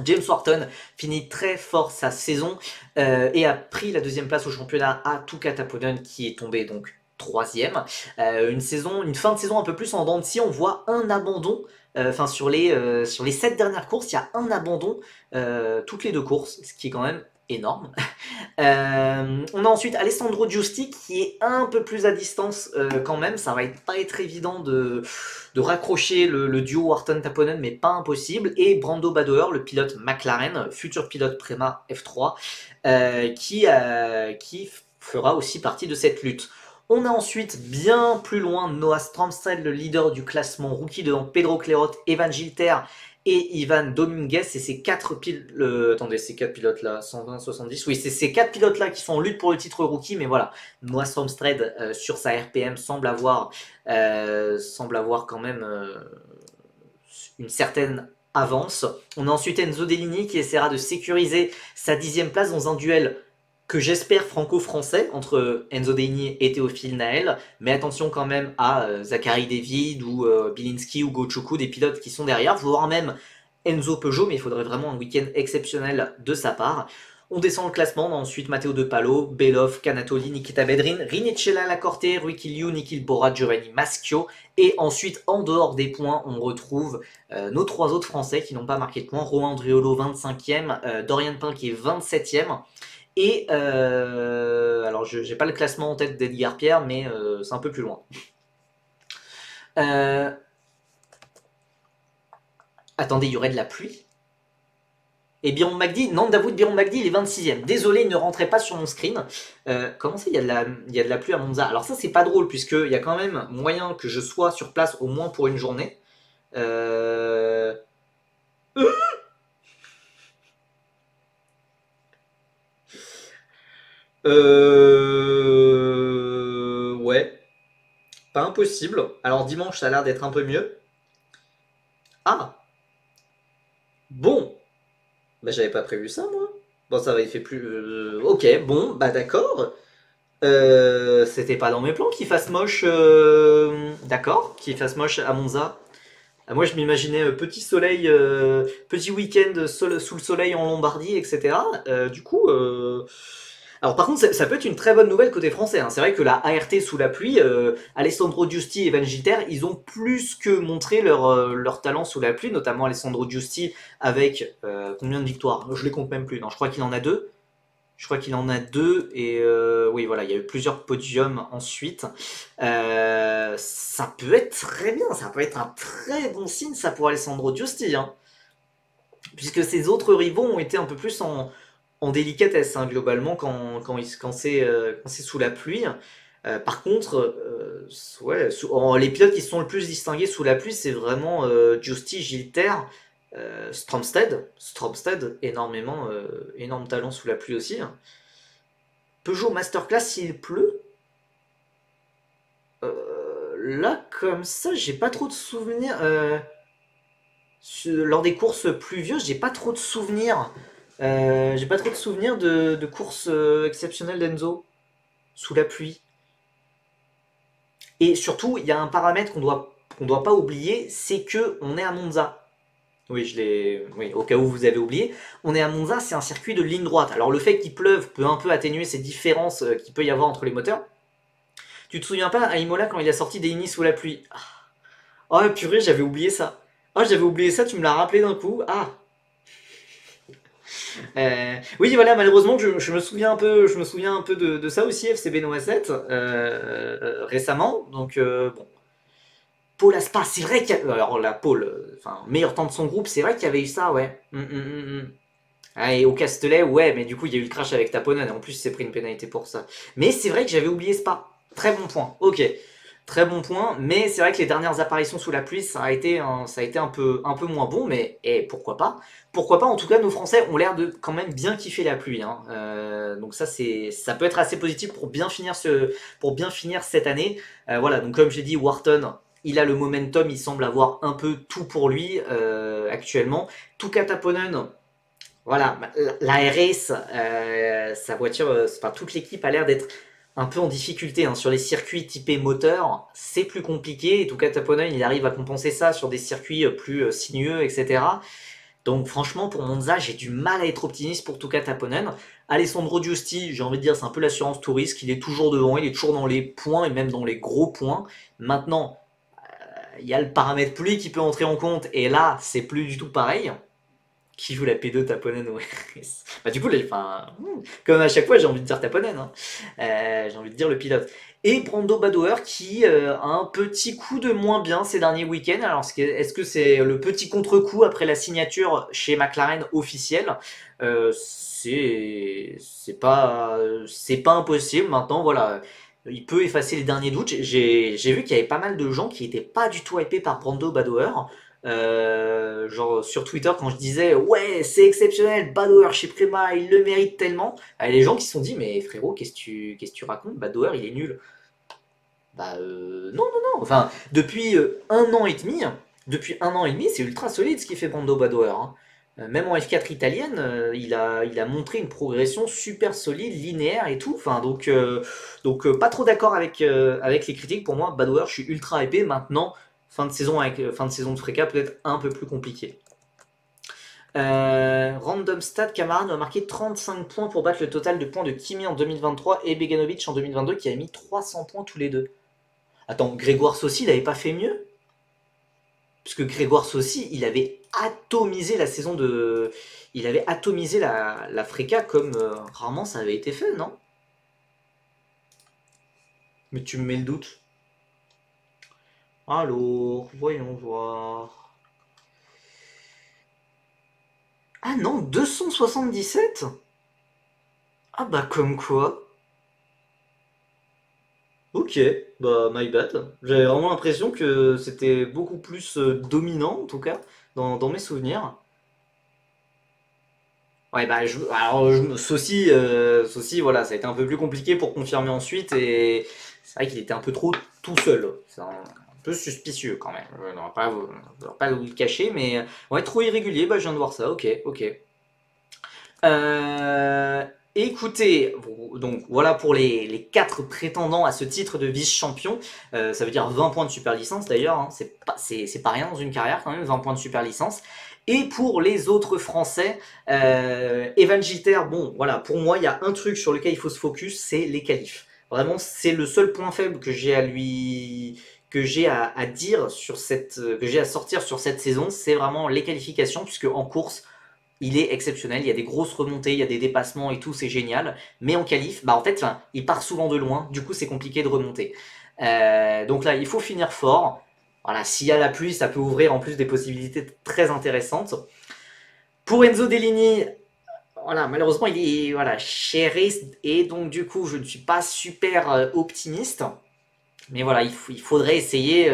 James Wharton finit très fort sa saison et a pris la deuxième place au championnat à Tuka Taponen qui est tombé donc troisième. Une fin de saison un peu plus en dents de scie, on voit un abandon. Enfin sur les 7 dernières courses, il y a un abandon toutes les 2 courses, ce qui est quand même énorme. On a ensuite Alessandro Giusti qui est un peu plus à distance quand même. Ça va pas être évident de raccrocher le duo Wharton-Taponen, mais pas impossible. Et Brando Badoer, le pilote McLaren, futur pilote Prema F3, qui fera aussi partie de cette lutte. On a ensuite, bien plus loin, Noah Stromstad, le leader du classement rookie, devant Pedro Clerot, Evan Gilter et Ivan Dominguez. Et ces 4 pilotes-là, 120, 70, oui, c'est ces 4 pilotes-là qui sont en lutte pour le titre rookie, mais voilà, Noah Stromstad, sur sa RPM, semble avoir quand même une certaine avance. On a ensuite Enzo Dellini qui essaiera de sécuriser sa 10e place dans un duel que j'espère franco-français entre Enzo Deni et Théophile Naël, mais attention quand même à Zachary David ou Bilinski ou Gochukwu, des pilotes qui sont derrière, voire même Enzo Peugeot, mais il faudrait vraiment un week-end exceptionnel de sa part. On descend le classement, on a ensuite Matteo De Palo, Belov, Canatoli, Nikita Bedrin, Rinicella Lacorte, Rui Kiliu, Nikil Bora, Giovanni Maschio, et ensuite en dehors des points, on retrouve nos trois autres Français qui n'ont pas marqué de points, Romain Andriolo 25e, Dorian Pin qui est 27e, et alors je n'ai pas le classement en tête d'Edgar Pierre, mais c'est un peu plus loin. Attendez, il y aurait de la pluie? Et Byron McD, non, Dawood Byron McD, il est 26e. Désolé, il ne rentrait pas sur mon screen. Comment ça, il y a de la pluie à Monza? Alors ça, c'est pas drôle, puisqu'il y a quand même moyen que je sois sur place au moins pour une journée. Ouais, pas impossible. Alors dimanche, ça a l'air d'être un peu mieux. Ah, bon. Bah j'avais pas prévu ça, moi. Bon, ça va, il fait plus... ok, bon, bah d'accord. C'était pas dans mes plans qu'il fasse moche... D'accord, qu'il fasse moche à Monza. Moi, je m'imaginais petit soleil, petit week-end sous le soleil en Lombardie, etc. Du coup, alors par contre, ça peut être une très bonne nouvelle côté français, hein. C'est vrai que la ART sous la pluie, Alessandro Giusti et Van Gilter, ils ont plus que montré leur talent sous la pluie, notamment Alessandro Giusti avec combien de victoires? Je les compte même plus, non, je crois qu'il en a deux. Je crois qu'il en a deux et oui voilà, il y a eu plusieurs podiums ensuite. Ça peut être très bien, ça peut être un très bon signe ça pour Alessandro Giusti, hein. Puisque ses autres rivaux ont été un peu plus en délicatesse, hein, globalement quand c'est sous la pluie. Par contre, ouais, les pilotes qui se sont le plus distingués sous la pluie, c'est vraiment Giusti, Gilter, Stromsted, énorme talent sous la pluie aussi, hein. Peugeot Masterclass s'il pleut. Là, comme ça, j'ai pas trop de souvenirs. Lors des courses pluvieuses, j'ai pas trop de souvenirs. J'ai pas trop de souvenirs de courses exceptionnelles d'Enzo sous la pluie. Et surtout, il y a un paramètre qu'on doit pas oublier, c'est que on est à Monza. Oui, oui, au cas où vous avez oublié, on est à Monza, c'est un circuit de ligne droite. Alors le fait qu'il pleuve peut un peu atténuer ces différences qu'il peut y avoir entre les moteurs. Tu te souviens pas à Imola quand il a sorti des Inis sous la pluie? Oh purée, j'avais oublié ça. Oh, j'avais oublié ça, tu me l'as rappelé d'un coup. Ah. Oui, voilà, malheureusement, je me souviens un peu de ça aussi, FCB Noah 7, récemment. Donc, bon. Paul Aspa, c'est vrai qu'il y a... Alors, la Paul, enfin, meilleur temps de son groupe, c'est vrai qu'il y avait eu ça, ouais. Ah, et au Castellet, ouais, mais du coup, il y a eu le crash avec Taponen, et en plus, il s'est pris une pénalité pour ça. Mais c'est vrai que j'avais oublié Spa. Très bon point, ok. Très bon point, mais c'est vrai que les dernières apparitions sous la pluie, ça a été un peu moins bon, mais pourquoi pas? Pourquoi pas? En tout cas, nos Français ont l'air de quand même bien kiffer la pluie, hein. Donc ça peut être assez positif pour bien finir cette année. Voilà, donc comme j'ai dit, Wharton, il a le momentum, il semble avoir un peu tout pour lui actuellement. Tuka Taponen, voilà, la RS, sa voiture, enfin toute l'équipe a l'air d'être un peu en difficulté, hein. Sur les circuits typés moteur, c'est plus compliqué. Et tout cas, Taponen, il arrive à compenser ça sur des circuits plus sinueux, etc. Donc franchement, pour Monza, j'ai du mal à être optimiste pour Tuka Taponen. Alessandro Giusti, j'ai envie de dire, c'est un peu l'assurance touriste, il est toujours devant, il est toujours dans les points et même dans les gros points. Maintenant, il y a le paramètre pluie qui peut entrer en compte, et là, c'est plus du tout pareil. Qui joue la P2 Taponen ou RS? Bah du coup, comme à chaque fois, j'ai envie de dire Taponen, hein. J'ai envie de dire le pilote. Et Brando Badoer qui a un petit coup de moins bien ces derniers week-ends. Alors est-ce que c'est le petit contre-coup après la signature chez McLaren officielle? C'est pas impossible. Maintenant, voilà, il peut effacer les derniers doutes. J'ai vu qu'il y avait pas mal de gens qui n'étaient pas du tout hypés par Brando Badoer. Genre sur Twitter quand je disais ouais c'est exceptionnel, Badoer chez Prema il le mérite tellement, les gens qui se sont dit mais frérot qu'est-ce que tu racontes, Badoer il est nul. Bah non non non, enfin depuis un an et demi c'est ultra solide ce qu'il fait Brando Badoer, hein. Même en F4 italienne, il a montré une progression super solide, linéaire et tout. Enfin, donc pas trop d'accord avec les critiques. Pour moi, Badwater, je suis ultra épais. Maintenant, fin de saison de Freka, peut-être un peu plus compliqué. Random stat, Camara a marqué 35 points pour battre le total de points de Kimi en 2023 et Beganovic en 2022 qui avait mis 300 points tous les deux. Attends, Grégoire Saucy, il avait pas fait mieux? Puisque Grégoire Saucy, il avait atomisé la saison de. Il avait atomisé la Freka comme rarement ça avait été fait, non? Mais tu me mets le doute. Alors, voyons voir. Ah non, 277. Ah bah comme quoi. Ok, bah my bad. J'avais vraiment l'impression que c'était beaucoup plus dominant, en tout cas, dans mes souvenirs. Ouais, bah, Saucy, voilà, ça a été un peu plus compliqué pour confirmer ensuite, et c'est vrai qu'il était un peu trop tout seul. C'est un peu suspicieux quand même. Je ne vais pas vous le cacher, mais ouais, trop irrégulier, bah, je viens de voir ça, ok, ok. Euh, Écoutez, donc voilà pour les 4 prétendants à ce titre de vice-champion. Ça veut dire 20 points de super licence d'ailleurs, hein. C'est pas rien dans une carrière quand même, 20 points de super licence. Et pour les autres Français, Evan Giter, bon voilà, pour moi il y a un truc sur lequel il faut se focus, c'est les qualifs. Vraiment, c'est le seul point faible que j'ai à dire sur que j'ai à sortir sur cette saison, c'est vraiment les qualifications, puisque en course, il est exceptionnel, il y a des grosses remontées, il y a des dépassements et tout, c'est génial. Mais en qualif, bah en fait, il part souvent de loin, du coup c'est compliqué de remonter. Donc là, il faut finir fort. Voilà, s'il y a la pluie, ça peut ouvrir en plus des possibilités très intéressantes. Pour Enzo Dellini, voilà, malheureusement, il est voilà, chez et donc du coup, je ne suis pas super optimiste. Mais voilà, il faudrait essayer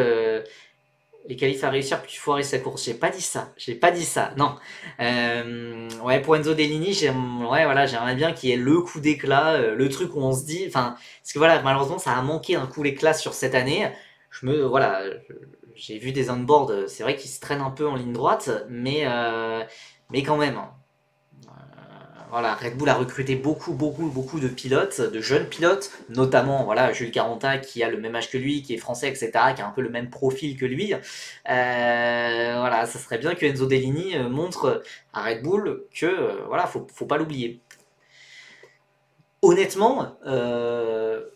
les qualifs à réussir puis foirer sa course. J'ai pas dit ça, non. Ouais, pour Enzo Dellini, ouais, voilà, j'aimerais bien qu'il y ait le coup d'éclat, le truc où on se dit, enfin, parce que voilà, malheureusement, ça a manqué un coup d'éclat sur cette année. Voilà, j'ai vu des on-board, c'est vrai qu'ils se traînent un peu en ligne droite, mais quand même, hein. Voilà, Red Bull a recruté beaucoup de pilotes, de jeunes pilotes, notamment voilà, Jules Caranta qui a le même âge que lui, qui est français, etc., qui a un peu le même profil que lui. Voilà, ça serait bien que Enzo Dellini montre à Red Bull que voilà, faut pas l'oublier. Honnêtement,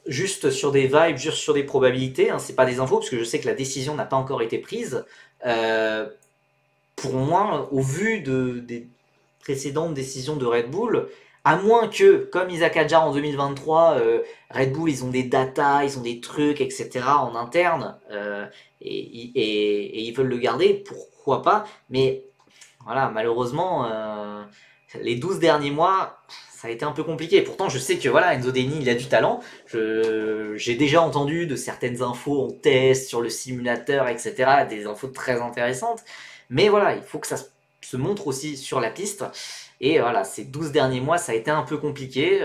juste sur des vibes, juste sur des probabilités, hein, c'est pas des infos parce que je sais que la décision n'a pas encore été prise. Euh, pour moi, au vu des précédentes décisions de Red Bull, à moins que, comme Isaac Hadjar en 2023, Red Bull, ils ont des datas, ils ont des trucs, etc. en interne, et ils veulent le garder, pourquoi pas. Mais voilà, malheureusement, les 12 derniers mois, ça a été un peu compliqué. Pourtant, je sais que voilà, Enzo Deni, il a du talent. J'ai déjà entendu de certaines infos en test sur le simulateur, etc. Des infos très intéressantes. Mais voilà, il faut que ça se montre aussi sur la piste. Et voilà, ces 12 derniers mois, ça a été un peu compliqué.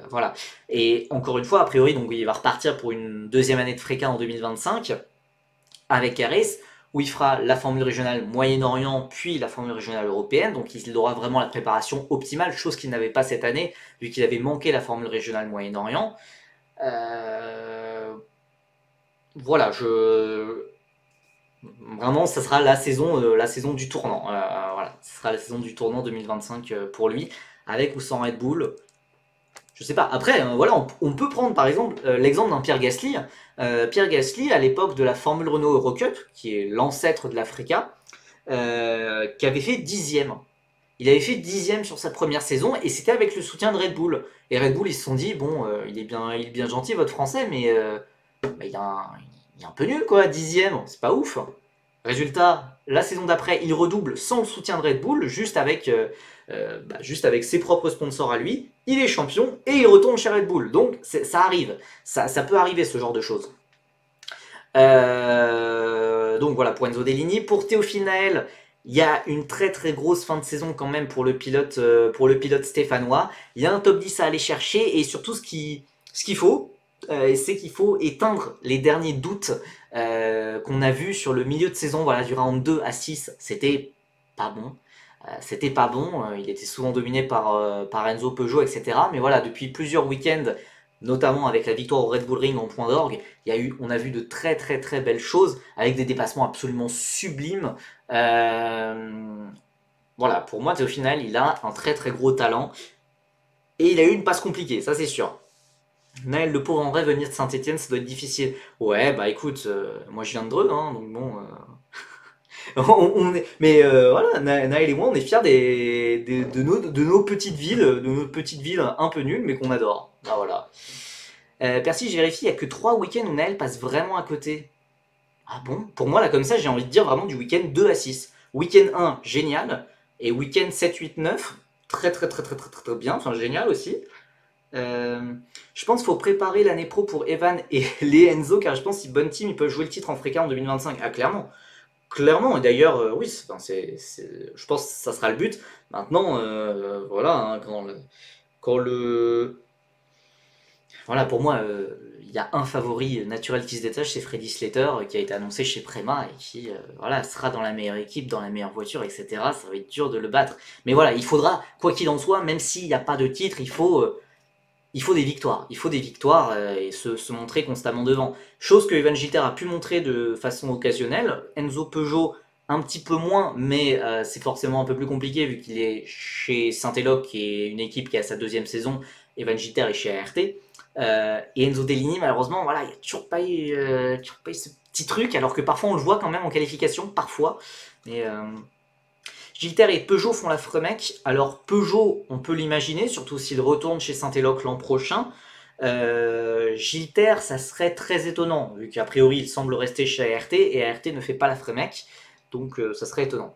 Voilà. Et encore une fois, a priori, donc, il va repartir pour une deuxième année de Fréca en 2025 avec RS, où il fera la formule régionale Moyen-Orient, puis la formule régionale européenne. Donc il aura vraiment la préparation optimale, chose qu'il n'avait pas cette année, vu qu'il avait manqué la formule régionale Moyen-Orient. Voilà, vraiment, ça sera la saison du tournant. Voilà, ça sera la saison du tournant 2025 pour lui, avec ou sans Red Bull. Je sais pas. Après, voilà, on peut prendre par exemple l'exemple d'un Pierre Gasly. Pierre Gasly, à l'époque de la Formule Renault Eurocup, qui est l'ancêtre de l'Africa, qui avait fait 10e. Il avait fait 10e sur sa première saison et c'était avec le soutien de Red Bull. Et Red Bull, ils se sont dit, bon, il est bien gentil votre français, mais bah, il est un peu nul quoi, 10e, c'est pas ouf. Résultat, la saison d'après, il redouble sans le soutien de Red Bull, juste avec ses propres sponsors à lui. Il est champion et il retourne chez Red Bull. Donc ça arrive, ça peut arriver ce genre de choses. Donc voilà pour Enzo Dellini. Pour Théophile Nael, il y a une très grosse fin de saison quand même pour le pilote stéphanois. Il y a un top 10 à aller chercher et surtout ce qu'il faut, c'est qu'il faut éteindre les derniers doutes qu'on a vus sur le milieu de saison. Voilà, du round 2 à 6, c'était pas bon. C'était pas bon, il était souvent dominé par Enzo Peugeot, etc. Mais voilà, depuis plusieurs week-ends, notamment avec la victoire au Red Bull Ring en point d'orgue, on a vu de très très très belles choses, avec des dépassements absolument sublimes. Euh, voilà, pour moi, au final, il a un très très gros talent. Et il a eu une passe compliquée, ça c'est sûr. Naël, le pauvre en vrai, venir de Saint-Etienne, ça doit être difficile. Ouais, bah écoute, moi je viens de Dreux, hein, donc bon. Mais voilà, Naël et moi, on est fiers de nos petites villes, de nos petites villes un peu nulles, mais qu'on adore. Bah voilà. Percy, j'ai vérifié, il n'y a que 3 week-ends où Naël passe vraiment à côté. Ah bon? Pour moi, là, comme ça, j'ai envie de dire vraiment du week-end 2 à 6. Week-end 1, génial. Et week-end 7, 8, 9, très très très très très très, très bien, enfin génial aussi. Euh, je pense qu'il faut préparer l'année pro pour Evan et les Enzo, car je pense que si bonne team, ils peuvent jouer le titre en Freca en 2025. Ah, clairement. Clairement, et d'ailleurs, oui, je pense que ça sera le but. Maintenant, voilà, hein, quand le. Voilà, pour moi, il y a un favori naturel qui se détache, c'est Freddy Slater, qui a été annoncé chez Prema et qui voilà, sera dans la meilleure équipe, dans la meilleure voiture, etc. Ça va être dur de le battre. Mais voilà, il faudra, quoi qu'il en soit, même s'il n'y a pas de titre, il faut des victoires. Il faut des victoires et se montrer constamment devant. Chose que Evan Gilter a pu montrer de façon occasionnelle. Enzo Peugeot, un petit peu moins, mais c'est forcément un peu plus compliqué vu qu'il est chez Saint-Eloc, qui est une équipe qui a sa deuxième saison. Evan Gilter est chez ART. Et Enzo Deligny, malheureusement, voilà, il n'y a toujours pas eu ce petit truc, alors que parfois on le voit quand même en qualification, parfois. Mais Gilter et Peugeot font la Fremec. Alors Peugeot, on peut l'imaginer, surtout s'il retourne chez Saint-Eloc l'an prochain. Gilter, ça serait très étonnant, vu qu'a priori il semble rester chez ART, et ART ne fait pas la Fremec, donc ça serait étonnant.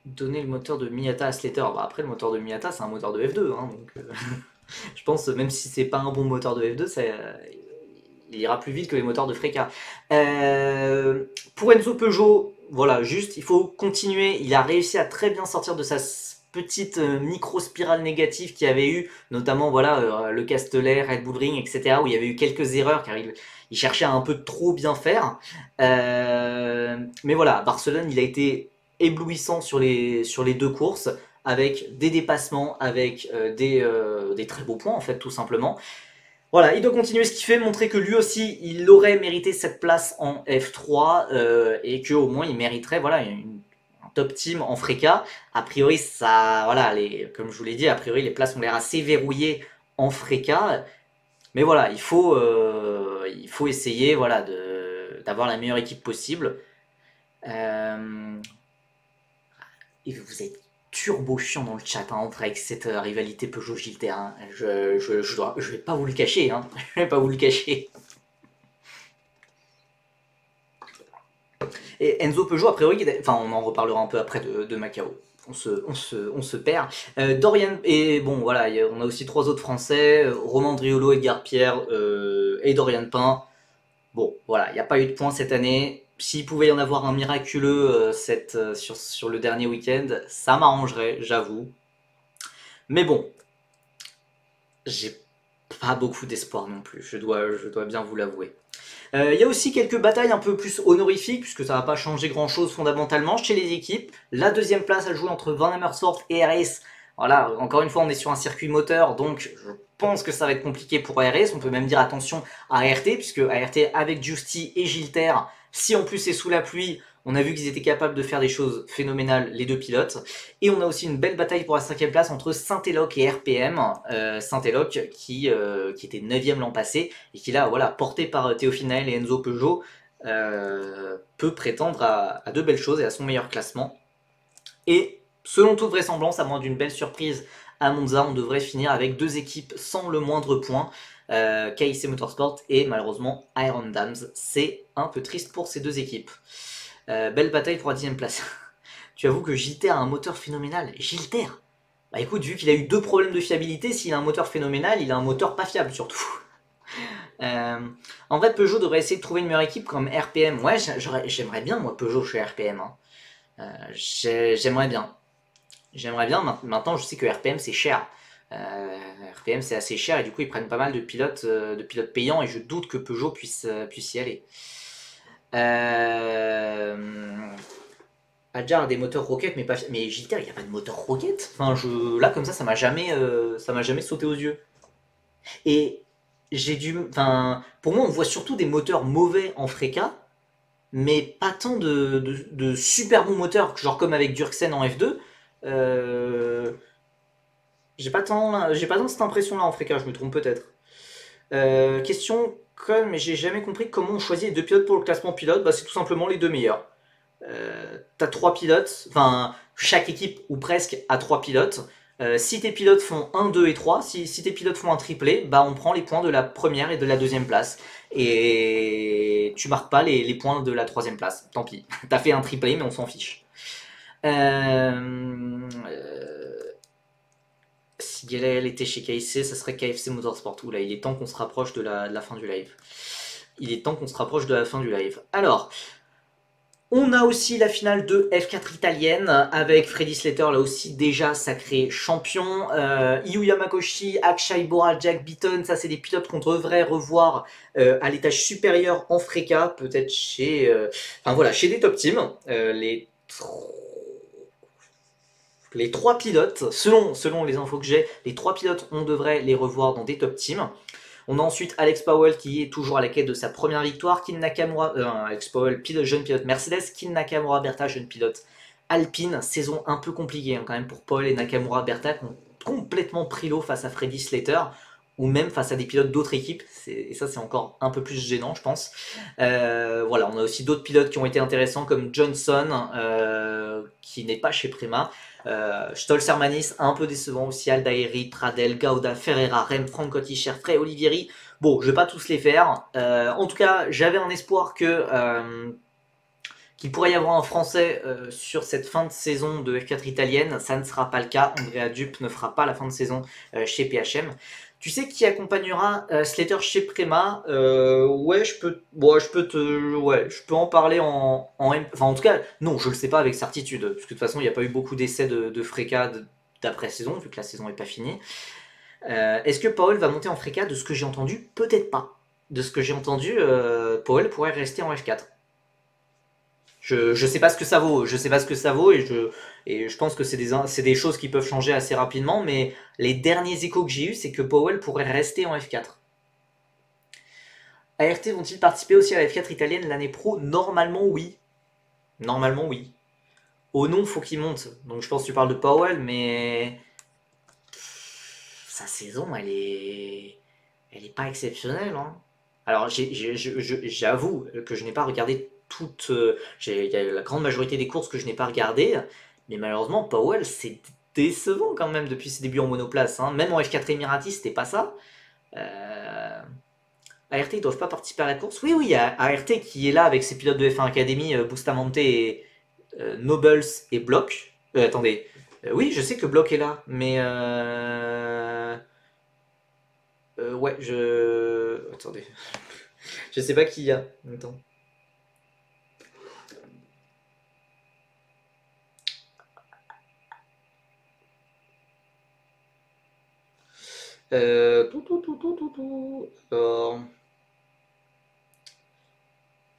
Donner le moteur de Miata à Slater. Bah, après, le moteur de Miata, c'est un moteur de F2, hein, donc je pense, même si c'est pas un bon moteur de F2, il ira plus vite que les moteurs de Freca. Pour Enzo Peugeot, voilà, juste, il faut continuer. Il a réussi à très bien sortir de sa petite micro-spirale négative qu'il y avait eu, notamment voilà, le Castellet, Red Bull Ring, etc., où il y avait eu quelques erreurs, car il cherchait à un peu trop bien faire. Mais voilà, à Barcelone, il a été éblouissant sur les deux courses, avec des dépassements, avec des très beaux points, en fait, tout simplement. Voilà, il doit continuer ce qu'il fait, montrer que lui aussi, il aurait mérité cette place en F3 et qu'au moins il mériterait voilà, un top team en Freca. A priori, ça, voilà, comme je vous l'ai dit, a priori les places ont l'air assez verrouillées en Freca. Mais voilà, il faut essayer voilà, d'avoir la meilleure équipe possible. Et vous êtes turbo chiant dans le chat hein, avec cette rivalité Peugeot-Gilter. Hein. Je vais pas vous le cacher. Hein. Je vais pas vous le cacher. Et Enzo Peugeot, a priori, enfin, on en reparlera un peu après de Macao. On se perd. Dorian, et bon, voilà, on a aussi 3 autres Français Romain Driolo, Edgar Pierre et Dorian Pain. Bon, voilà, il n'y a pas eu de points cette année. S'il pouvait y en avoir un miraculeux sur le dernier week-end, ça m'arrangerait, j'avoue. Mais bon, j'ai pas beaucoup d'espoir non plus, je dois bien vous l'avouer. Il y a aussi quelques batailles un peu plus honorifiques, puisque ça va pas changer grand chose fondamentalement chez les équipes. La deuxième place à jouer entre Van Amersfoort et RS. Voilà, encore une fois, on est sur un circuit moteur, donc je pense que ça va être compliqué pour RS. On peut même dire attention à ART, puisque ART avec Justy et Gilter, si en plus c'est sous la pluie, on a vu qu'ils étaient capables de faire des choses phénoménales, les deux pilotes. Et on a aussi une belle bataille pour la 5ème place entre Saint-Eloc et RPM. Saint-Eloc qui était 9ème l'an passé et qui là, voilà, porté par Théophile Naël et Enzo Peugeot, peut prétendre à de belles choses et à son meilleur classement. Et selon toute vraisemblance, à moins d'une belle surprise à Monza, on devrait finir avec 2 équipes sans le moindre point. KIC Motorsport et malheureusement Iron Dams. C'est un peu triste pour ces 2 équipes. Belle bataille pour la 10ème place. Tu avoues que Gilter a un moteur phénoménal. Gilter, bah écoute, vu qu'il a eu 2 problèmes de fiabilité, s'il a un moteur phénoménal, il a un moteur pas fiable surtout. En vrai, Peugeot devrait essayer de trouver une meilleure équipe comme RPM. Ouais, j'aimerais bien, moi, Peugeot chez RPM. Hein. J'aimerais bien. J'aimerais bien. Maintenant, je sais que RPM, c'est cher. RPM, c'est assez cher et du coup, ils prennent pas mal de pilotes payants et je doute que Peugeot puisse y aller. Adjar a des moteurs Rocket, mais JTR, il n'y a pas de moteur Rocket. Enfin, là, comme ça m'a jamais sauté aux yeux. Et enfin, pour moi, on voit surtout des moteurs mauvais en Freka, mais pas tant de super bons moteurs, genre comme avec Durksen en F2. Euh, j'ai pas tant cette impression-là en Freka, je me trompe peut-être. Question conne, mais j'ai jamais compris comment on choisit les deux pilotes pour le classement pilote. Bah, c'est tout simplement les deux meilleurs. T'as trois pilotes, enfin chaque équipe ou presque a trois pilotes. Si tes pilotes font 1, 2 et 3, si tes pilotes font un triplé, bah on prend les points de la première et de la deuxième place. Et tu marques pas les points de la troisième place. Tant pis. T'as fait un triplé, mais on s'en fiche. Si Gaël était chez KFC, ça serait KFC Motorsport. Oula, il est temps qu'on se rapproche de la fin du live. Il est temps qu'on se rapproche de la fin du live. Alors, on a aussi la finale de F4 italienne avec Freddy Slater, là aussi déjà sacré champion. Yu Yamakoshi, Akshay Bora, Jack Beaton, ça c'est des pilotes qu'on devrait revoir à l'étage supérieur en Freka, peut-être chez, enfin voilà, chez des top teams. Les trois pilotes, selon les infos que j'ai, les trois pilotes, on devrait les revoir dans des top teams. On a ensuite Alex Powell qui est toujours à la quête de sa première victoire. Kin Nakamura, Alex Powell, jeune pilote Mercedes. Kin Nakamura, Bertha, jeune pilote Alpine. Saison un peu compliquée quand même pour Powell et Nakamura. Bertha qui ont complètement pris l'eau face à Freddy Slater ou même face à des pilotes d'autres équipes. Et ça, c'est encore un peu plus gênant, je pense. Voilà, on a aussi d'autres pilotes qui ont été intéressants comme Johnson, qui n'est pas chez Prima. Stolz Hermanis, un peu décevant aussi, Aldairi, Pradel, Gauda, Ferreira, Rem, Francotti, Sherfrey, Olivieri. Bon, je vais pas tous les faire. En tout cas, j'avais un espoir qu'il pourrait y avoir un Français sur cette fin de saison de F4 italienne. Ça ne sera pas le cas. Andrea Dup ne fera pas la fin de saison chez PHM. Tu sais qui accompagnera Slater chez Prema? Ouais, je peux en parler enfin, en tout cas, non, je le sais pas avec certitude, parce que de toute façon, il n'y a pas eu beaucoup d'essais de Freka d'après-saison, vu que la saison n'est pas finie. Est-ce que Powell va monter en Freka? De ce que j'ai entendu, peut-être pas. De ce que j'ai entendu, Powell pourrait rester en F4. Je sais pas ce que ça vaut, et je pense que c'est des choses qui peuvent changer assez rapidement, mais les derniers échos que j'ai eus, c'est que Powell pourrait rester en F4. ART vont-ils participer aussi à la F4 italienne l'année pro? Normalement oui. Normalement oui. Au nom, faut qu'il monte. Donc je pense que tu parles de Powell, mais sa saison, elle est pas exceptionnelle. Hein. Alors j'avoue que je n'ai pas regardé il y a la grande majorité des courses que je n'ai pas regardées, mais malheureusement Powell c'est décevant quand même depuis ses débuts en monoplace. Hein. Même en F4 Emiratis c'était pas ça. ART ils doivent pas participer à la course. Oui, il y a ART qui est là avec ses pilotes de F1 Academy, Bustamante et Nobles et Block. Attendez, oui je sais que Block est là, mais ouais attendez, je sais pas qui il y a. Attends. Alors...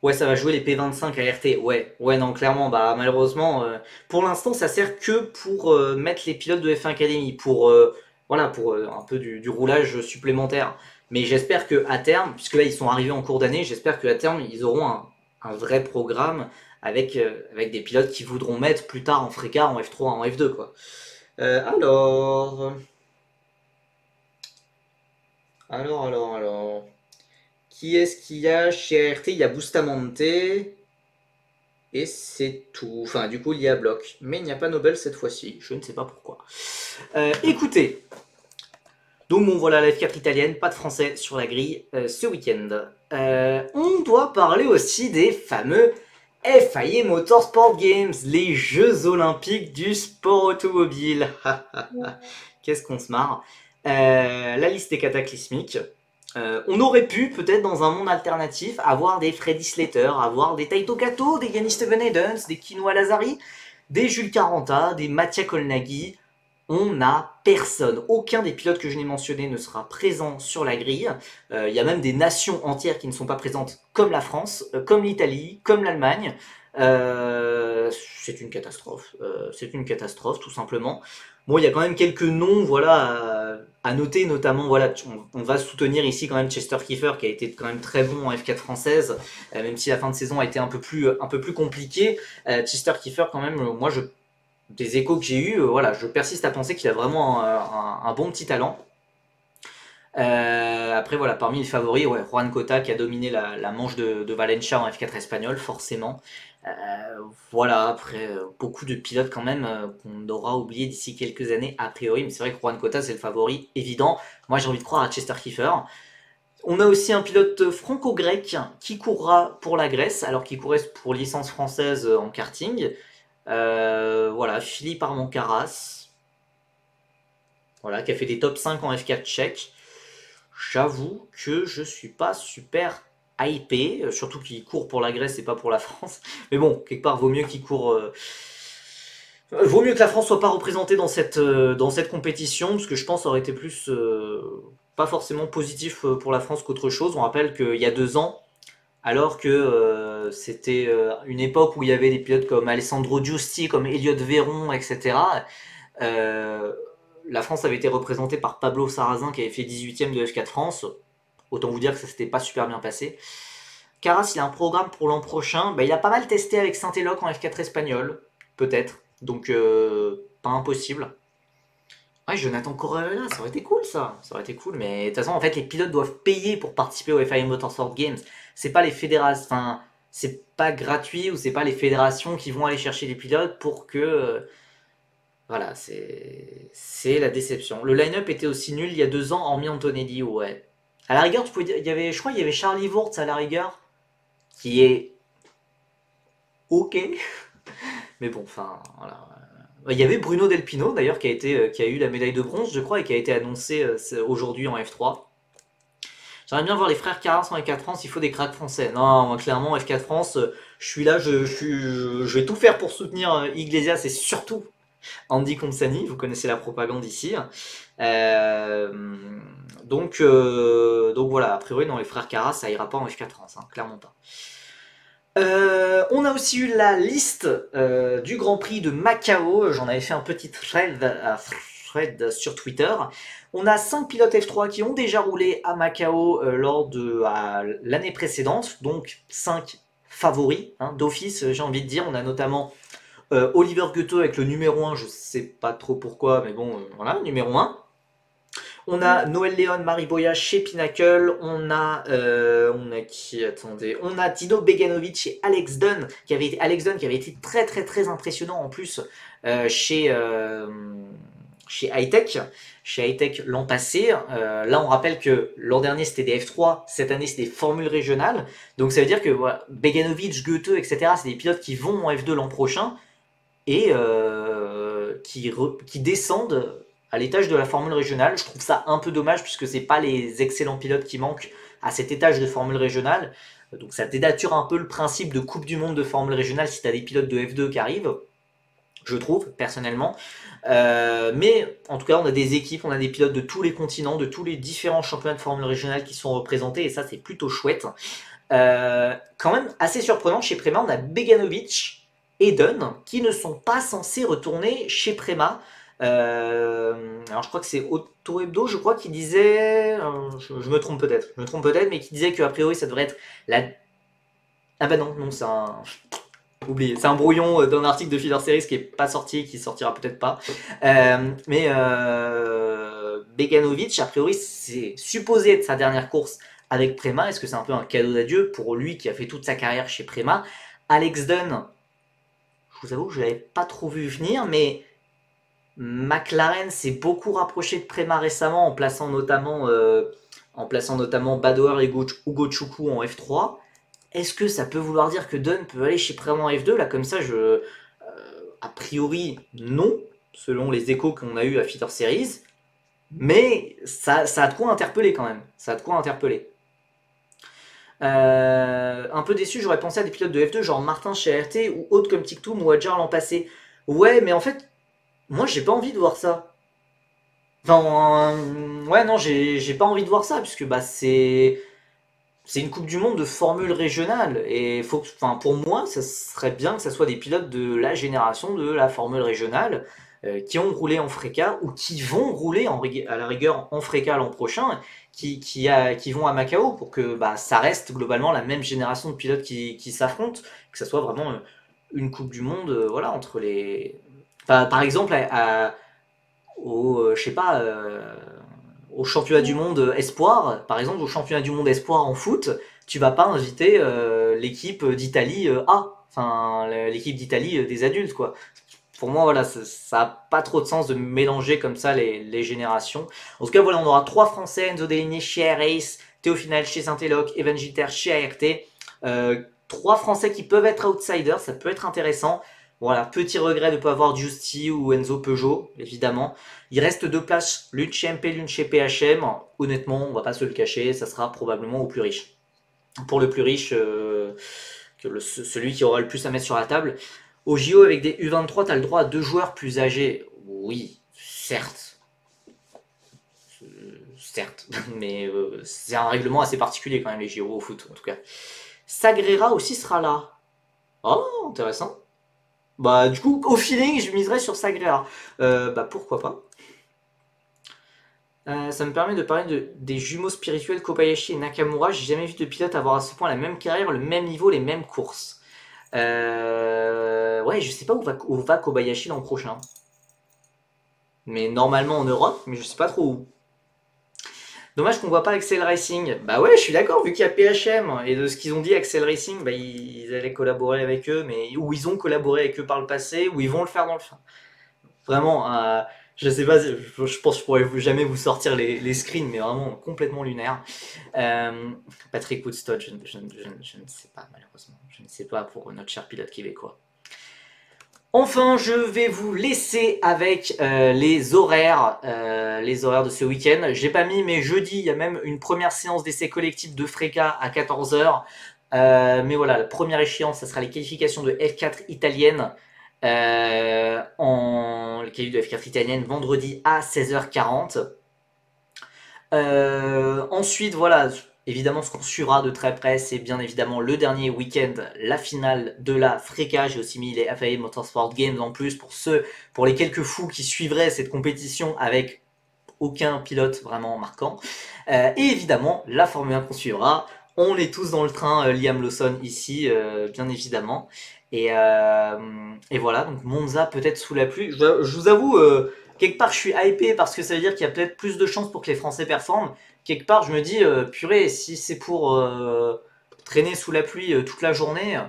Ouais, ça va jouer les P25 à RT. Ouais, non, clairement, bah malheureusement, pour l'instant, ça sert que pour mettre les pilotes de F1 Academy, pour voilà, pour un peu du roulage supplémentaire. Mais j'espère que à terme, puisque là ils sont arrivés en cours d'année, j'espère qu'à terme ils auront un vrai programme avec des pilotes qui voudront mettre plus tard en Freca, en F3, en F2 quoi. Alors. Qui est-ce qu'il y a chez ART? Il y a Bustamante. Et c'est tout. Enfin, du coup, il y a Block. Mais il n'y a pas Nobel cette fois-ci. Je ne sais pas pourquoi. Écoutez. Donc, bon, voilà la F4 italienne. Pas de français sur la grille ce week-end. On doit parler aussi des fameux FIA Motorsport Games, les Jeux Olympiques du sport automobile. Qu'est-ce qu'on se marre. La liste est cataclysmique. On aurait pu, peut-être dans un monde alternatif, avoir des Freddy Slater, avoir des Taito Kato, des Yannis Steven Edens, des Kinoa Lazari, des Jules Caranta, des Mattia Colnaghi. on n'a personne. Aucun des pilotes que je n'ai mentionnés ne sera présent sur la grille. Il y a même des nations entières qui ne sont pas présentes, comme la France, comme l'Italie, comme l'Allemagne. C'est une catastrophe. C'est une catastrophe, tout simplement. Bon, il y a quand même quelques noms, voilà, à noter, notamment, voilà, on va soutenir ici quand même Chester Kiefer, qui a été quand même très bon en F4 française, même si la fin de saison a été un peu plus compliquée. Chester Kiefer, quand même, moi, des échos que j'ai eu, voilà, je persiste à penser qu'il a vraiment un bon petit talent. Après, voilà, parmi les favoris, ouais, Juan Cota qui a dominé la manche de Valencia en F4 espagnol, forcément. Voilà, après, beaucoup de pilotes quand même qu'on aura oublié d'ici quelques années, a priori, mais c'est vrai que Juan Cota, c'est le favori évident. Moi, j'ai envie de croire à Chester Kiefer. On a aussi un pilote franco-grec qui courra pour la Grèce, alors qu'il courait pour licence française en karting. Voilà, Philippe Armand-Carras, voilà, qui a fait des top 5 en F4 tchèque. J'avoue que je suis pas super hypé, surtout qu'il court pour la Grèce et pas pour la France. Mais bon, quelque part, vaut mieux qu'il court. Vaut mieux que la France soit pas représentée dans cette compétition, parce que je pense que ça aurait été plus pas forcément positif pour la France qu'autre chose. On rappelle qu'il y a 2 ans, alors que c'était une époque où il y avait des pilotes comme Alessandro Giusti, comme Elliott Véron, etc. La France avait été représentée par Pablo Sarrazin qui avait fait 18ème de F4 France. Autant vous dire que ça s'était pas super bien passé. Carras, il a un programme pour l'an prochain. Il a pas mal testé avec Saint-Éloque en F4 espagnol, peut-être. Donc, pas impossible. Ouais, Jonathan Correa, ça aurait été cool ça. Ça aurait été cool, mais de toute façon, en fait, les pilotes doivent payer pour participer au FIA Motorsport Games. C'est pas les fédérations. Enfin, c'est pas gratuit ou c'est pas les fédérations qui vont aller chercher les pilotes pour que. Voilà, c'est la déception. Le line-up était aussi nul il y a 2 ans, hormis Antonelli, ouais. À la rigueur, tu pouvais dire, je crois qu'il y avait Charlie Wurtz à la rigueur, qui est ok, mais bon, enfin, voilà. Il y avait Bruno Del Pino, d'ailleurs, qui a eu la médaille de bronze, je crois, et qui a été annoncé aujourd'hui en F3. J'aimerais bien voir les frères Carras en F4 France, il faut des cracks français. Non, moi, clairement, F4 France, je suis là, je vais tout faire pour soutenir Iglesias, et surtout Andy Consani, vous connaissez la propagande ici. Donc voilà, a priori, non, les frères Carras, ça ira pas en F4 France, hein, clairement pas. On a aussi eu la liste du Grand Prix de Macao. J'en avais fait un petit thread sur Twitter. On a 5 pilotes F3 qui ont déjà roulé à Macao lors de l'année précédente, donc 5 favoris hein, d'office, j'ai envie de dire. On a notamment Oliver Goethe avec le numéro 1, je sais pas trop pourquoi, mais bon, voilà, numéro 1. On a Noël Léon, Marie Boya chez Pinnacle. On a qui, attendez, on a Tino Beganovic et Alex Dunn qui avait été très très très impressionnant en plus chez Hightech. Chez Hightech l'an passé. Là, on rappelle que l'an dernier c'était des F3, cette année c'est des formules régionales. Donc ça veut dire que voilà, Beganovic, Goethe, etc. c'est des pilotes qui vont en F2 l'an prochain et qui descendent à l'étage de la formule régionale. Je trouve ça un peu dommage puisque c'est pas les excellents pilotes qui manquent à cet étage de formule régionale. Donc ça dénature un peu le principe de Coupe du Monde de formule régionale si tu as des pilotes de F2 qui arrivent, je trouve, personnellement. Mais en tout cas, on a des équipes, on a des pilotes de tous les continents, de tous les différents championnats de formule régionale qui sont représentés et ça c'est plutôt chouette. Quand même assez surprenant, chez Prema, on a Beganovic et Dunn qui ne sont pas censés retourner chez Prema. Alors je crois que c'est Auto Hebdo, je crois, qui disait, je me trompe peut-être, mais qui disait qu'a priori ça devrait être la... Ah bah non, c'est un... Oubliez, c'est un brouillon d'un article de Feeder Series qui est pas sorti, qui sortira peut-être pas. Mais Beganovic, a priori, c'est supposé être sa dernière course avec Prema. Est-ce que c'est un peu un cadeau d'adieu pour lui qui a fait toute sa carrière chez Prema? Alex Dunn, je vous avoue que je l'avais pas trop vu venir, mais McLaren s'est beaucoup rapproché de Prema récemment en plaçant notamment Badoer et Ugo Chukwu en F3. Est-ce que ça peut vouloir dire que Dunn peut aller chez Prema en F2? Là, comme ça, a priori, non, selon les échos qu'on a eu à Feeder Series. Mais ça a de quoi interpeller quand même. Ça a de quoi interpeller. Un peu déçu, j'aurais pensé à des pilotes de F2, genre Martin chez RT ou autres comme Tiktoum ou Adjar l'an passé. Ouais, mais en fait, moi j'ai pas envie de voir ça. Enfin, ouais, non, j'ai pas envie de voir ça, puisque bah, c'est une Coupe du Monde de formule régionale. Et faut enfin, pour moi, ça serait bien que ça soit des pilotes de la génération de la formule régionale qui ont roulé en FRECA ou qui vont rouler à la rigueur en FRECA l'an prochain, qui vont à Macao pour que bah, ça reste globalement la même génération de pilotes qui s'affrontent, que ça soit vraiment une Coupe du Monde voilà, entre les. Enfin, par exemple, je sais pas, au championnat du monde espoir, par exemple, au championnat du monde espoir en foot, tu vas pas inviter l'équipe d'Italie A, enfin l'équipe d'Italie des adultes, quoi. Pour moi, voilà, ça a pas trop de sens de mélanger comme ça les générations. En tout cas, voilà, on aura trois Français, Enzo Deligny chez Air-Race, Théophile chez Saint-Eloc, Evan Gilter chez ART. Trois Français qui peuvent être outsiders, ça peut être intéressant. Voilà, petit regret de ne pas avoir Giusti ou Enzo Peugeot, évidemment. Il reste deux places, l'une chez MP, l'une chez PHM. Honnêtement, on va pas se le cacher, ça sera probablement au plus riche. Pour le plus riche, celui qui aura le plus à mettre sur la table. Au JO, avec des U23, tu as le droit à deux joueurs plus âgés. Oui, certes. Certes, mais c'est un règlement assez particulier quand même, les JO au foot, en tout cas. Sagrera aussi sera là. Oh, intéressant. Bah, du coup, au feeling, je miserais sur Sagrera. Bah, pourquoi pas. Ça me permet de parler des jumeaux spirituels Kobayashi et Nakamura. J'ai jamais vu de pilote avoir à ce point la même carrière, le même niveau, les mêmes courses. Ouais, je sais pas où va Kobayashi l'an prochain. Mais normalement en Europe, mais je sais pas trop où. Dommage qu'on voit pas Axel Racing. Bah ouais, je suis d'accord, vu qu'il y a PHM, et de ce qu'ils ont dit, Axel Racing, bah ils allaient collaborer avec eux, mais ou ils ont collaboré avec eux par le passé, ou ils vont le faire dans le futur. Vraiment, je sais pas, je pense que je pourrais jamais vous sortir les screens, mais vraiment complètement lunaire. Patrick Woodstock, je ne sais pas, malheureusement. Je ne sais pas pour notre cher pilote québécois. Enfin, je vais vous laisser avec les horaires de ce week-end. J'ai pas mis, mais jeudi, il y a même une première séance d'essai collectif de FRECA à 14h. Mais voilà, la première échéance, ça sera les qualifications de F4 italiennes. Les qualifs de F4 italienne vendredi à 16h40. Ensuite, voilà, évidemment, ce qu'on suivra de très près, c'est bien évidemment le dernier week-end, la finale de la FRECA. J'ai aussi mis les FIA Motorsport Games en plus pour les quelques fous qui suivraient cette compétition avec aucun pilote vraiment marquant. Et évidemment, la Formule 1 qu'on suivra. On est tous dans le train, Liam Lawson ici, bien évidemment. Et voilà, donc Monza peut-être sous la pluie. Je vous avoue, quelque part je suis hypé parce que ça veut dire qu'il y a peut-être plus de chances pour que les Français performent. Quelque part je me dis, purée, si c'est pour traîner sous la pluie toute la journée,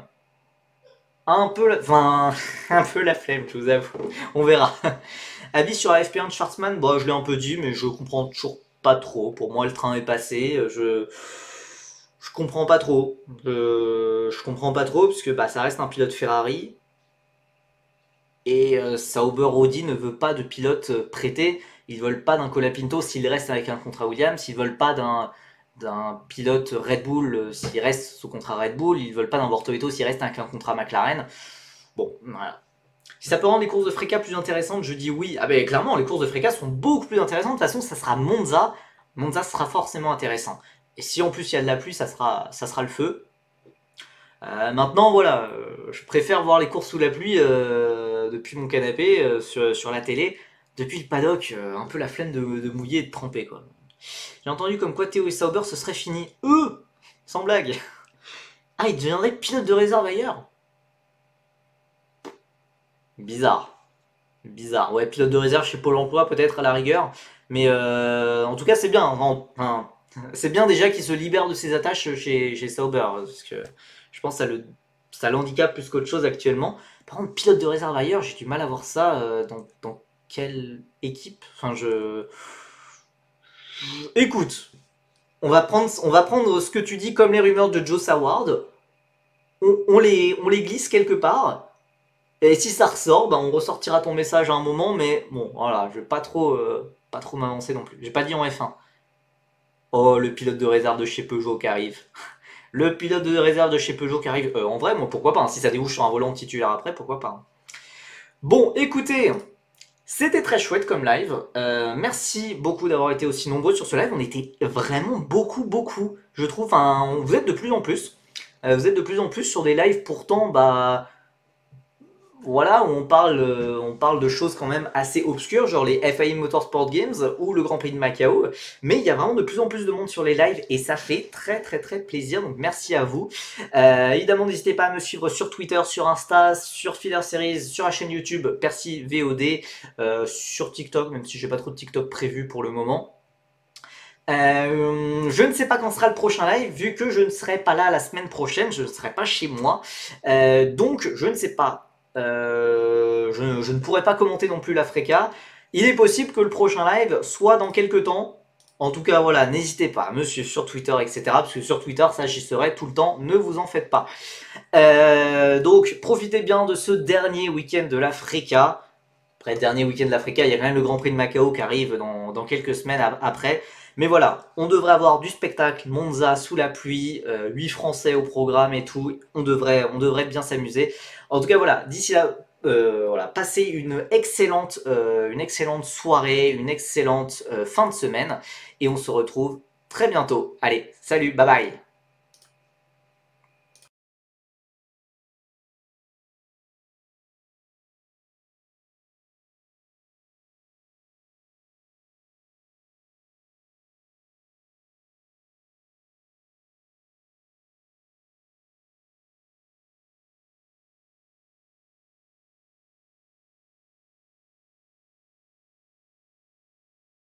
enfin, un peu la flemme, je vous avoue. On verra. Avis sur la FP1 de Schwartzman, bon, je l'ai un peu dit, mais je comprends toujours pas trop. Pour moi, le train est passé. Je comprends pas trop. Je comprends pas trop, puisque bah, ça reste un pilote Ferrari. Et Sauber Audi ne veut pas de pilote prêté. Ils veulent pas d'un Colapinto s'il reste avec un contrat Williams. Ils veulent pas d'un pilote Red Bull s'il reste sous contrat Red Bull. Ils veulent pas d'un Bortoleto s'il reste avec un contrat McLaren. Bon, voilà. Si ça peut rendre les courses de FRECA plus intéressantes, je dis oui. Ah ben clairement, les courses de FRECA sont beaucoup plus intéressantes. De toute façon, ça sera Monza. Monza sera forcément intéressant. Et si en plus il y a de la pluie, ça sera le feu. Maintenant, voilà, je préfère voir les courses sous la pluie depuis mon canapé sur la télé. Depuis le paddock, un peu la flemme de mouiller et de tremper, quoi. J'ai entendu comme quoi Théo et Sauber ce serait fini. Sans blague. Ah, il deviendrait pilote de réserve ailleurs. Bizarre. Bizarre. Ouais, pilote de réserve chez Pôle emploi, peut-être à la rigueur. Mais en tout cas, c'est bien. Enfin, c'est bien déjà qu'il se libère de ses attaches chez Sauber. Parce que je pense que ça l'handicape plus qu'autre chose actuellement. Par contre, pilote de réserve ailleurs, j'ai du mal à voir ça dans quelle équipe. Enfin, Écoute, on va prendre ce que tu dis comme les rumeurs de Joe Saward. On les glisse quelque part. Et si ça ressort, bah on ressortira ton message à un moment, mais bon, voilà, je vais pas trop m'avancer non plus. J'ai pas dit en F1. Oh, le pilote de réserve de chez Peugeot qui arrive. Le pilote de réserve de chez Peugeot qui arrive. En vrai, moi, pourquoi pas, hein. Si ça débouche sur un volant titulaire après, pourquoi pas, hein. Bon, écoutez, C'était très chouette comme live. Merci beaucoup d'avoir été aussi nombreux sur ce live. On était vraiment beaucoup, je trouve. Enfin, vous êtes de plus en plus. Vous êtes de plus en plus sur des lives pourtant, bah, voilà, où on parle de choses quand même assez obscures, genre les FIA Motorsport Games ou le Grand Prix de Macao. Mais il y a vraiment de plus en plus de monde sur les lives et ça fait très plaisir. Donc merci à vous. Évidemment, n'hésitez pas à me suivre sur Twitter, sur Insta, sur Filler Series, sur la chaîne YouTube Percy VOD, sur TikTok, même si j'ai pas trop de TikTok prévu pour le moment. Je ne sais pas quand sera le prochain live, vu que je ne serai pas là la semaine prochaine, je ne serai pas chez moi. Donc, je ne sais pas. Je ne pourrai pas commenter non plus l'Africa. Il est possible que le prochain live soit dans quelques temps. En tout cas, voilà, n'hésitez pas à me suivre sur Twitter, etc. Parce que sur Twitter, ça, j'y serai tout le temps. Ne vous en faites pas. Donc, profitez bien de ce dernier week-end de l'Africa. Après le dernier week-end de l'Africa, il y a quand même le Grand Prix de Macao qui arrive dans quelques semaines après. Mais voilà, on devrait avoir du spectacle, Monza sous la pluie, 8 Français au programme et tout. On devrait bien s'amuser. En tout cas, voilà, d'ici là, voilà, passez une excellente soirée, une excellente fin de semaine. Et on se retrouve très bientôt. Allez, salut, bye bye.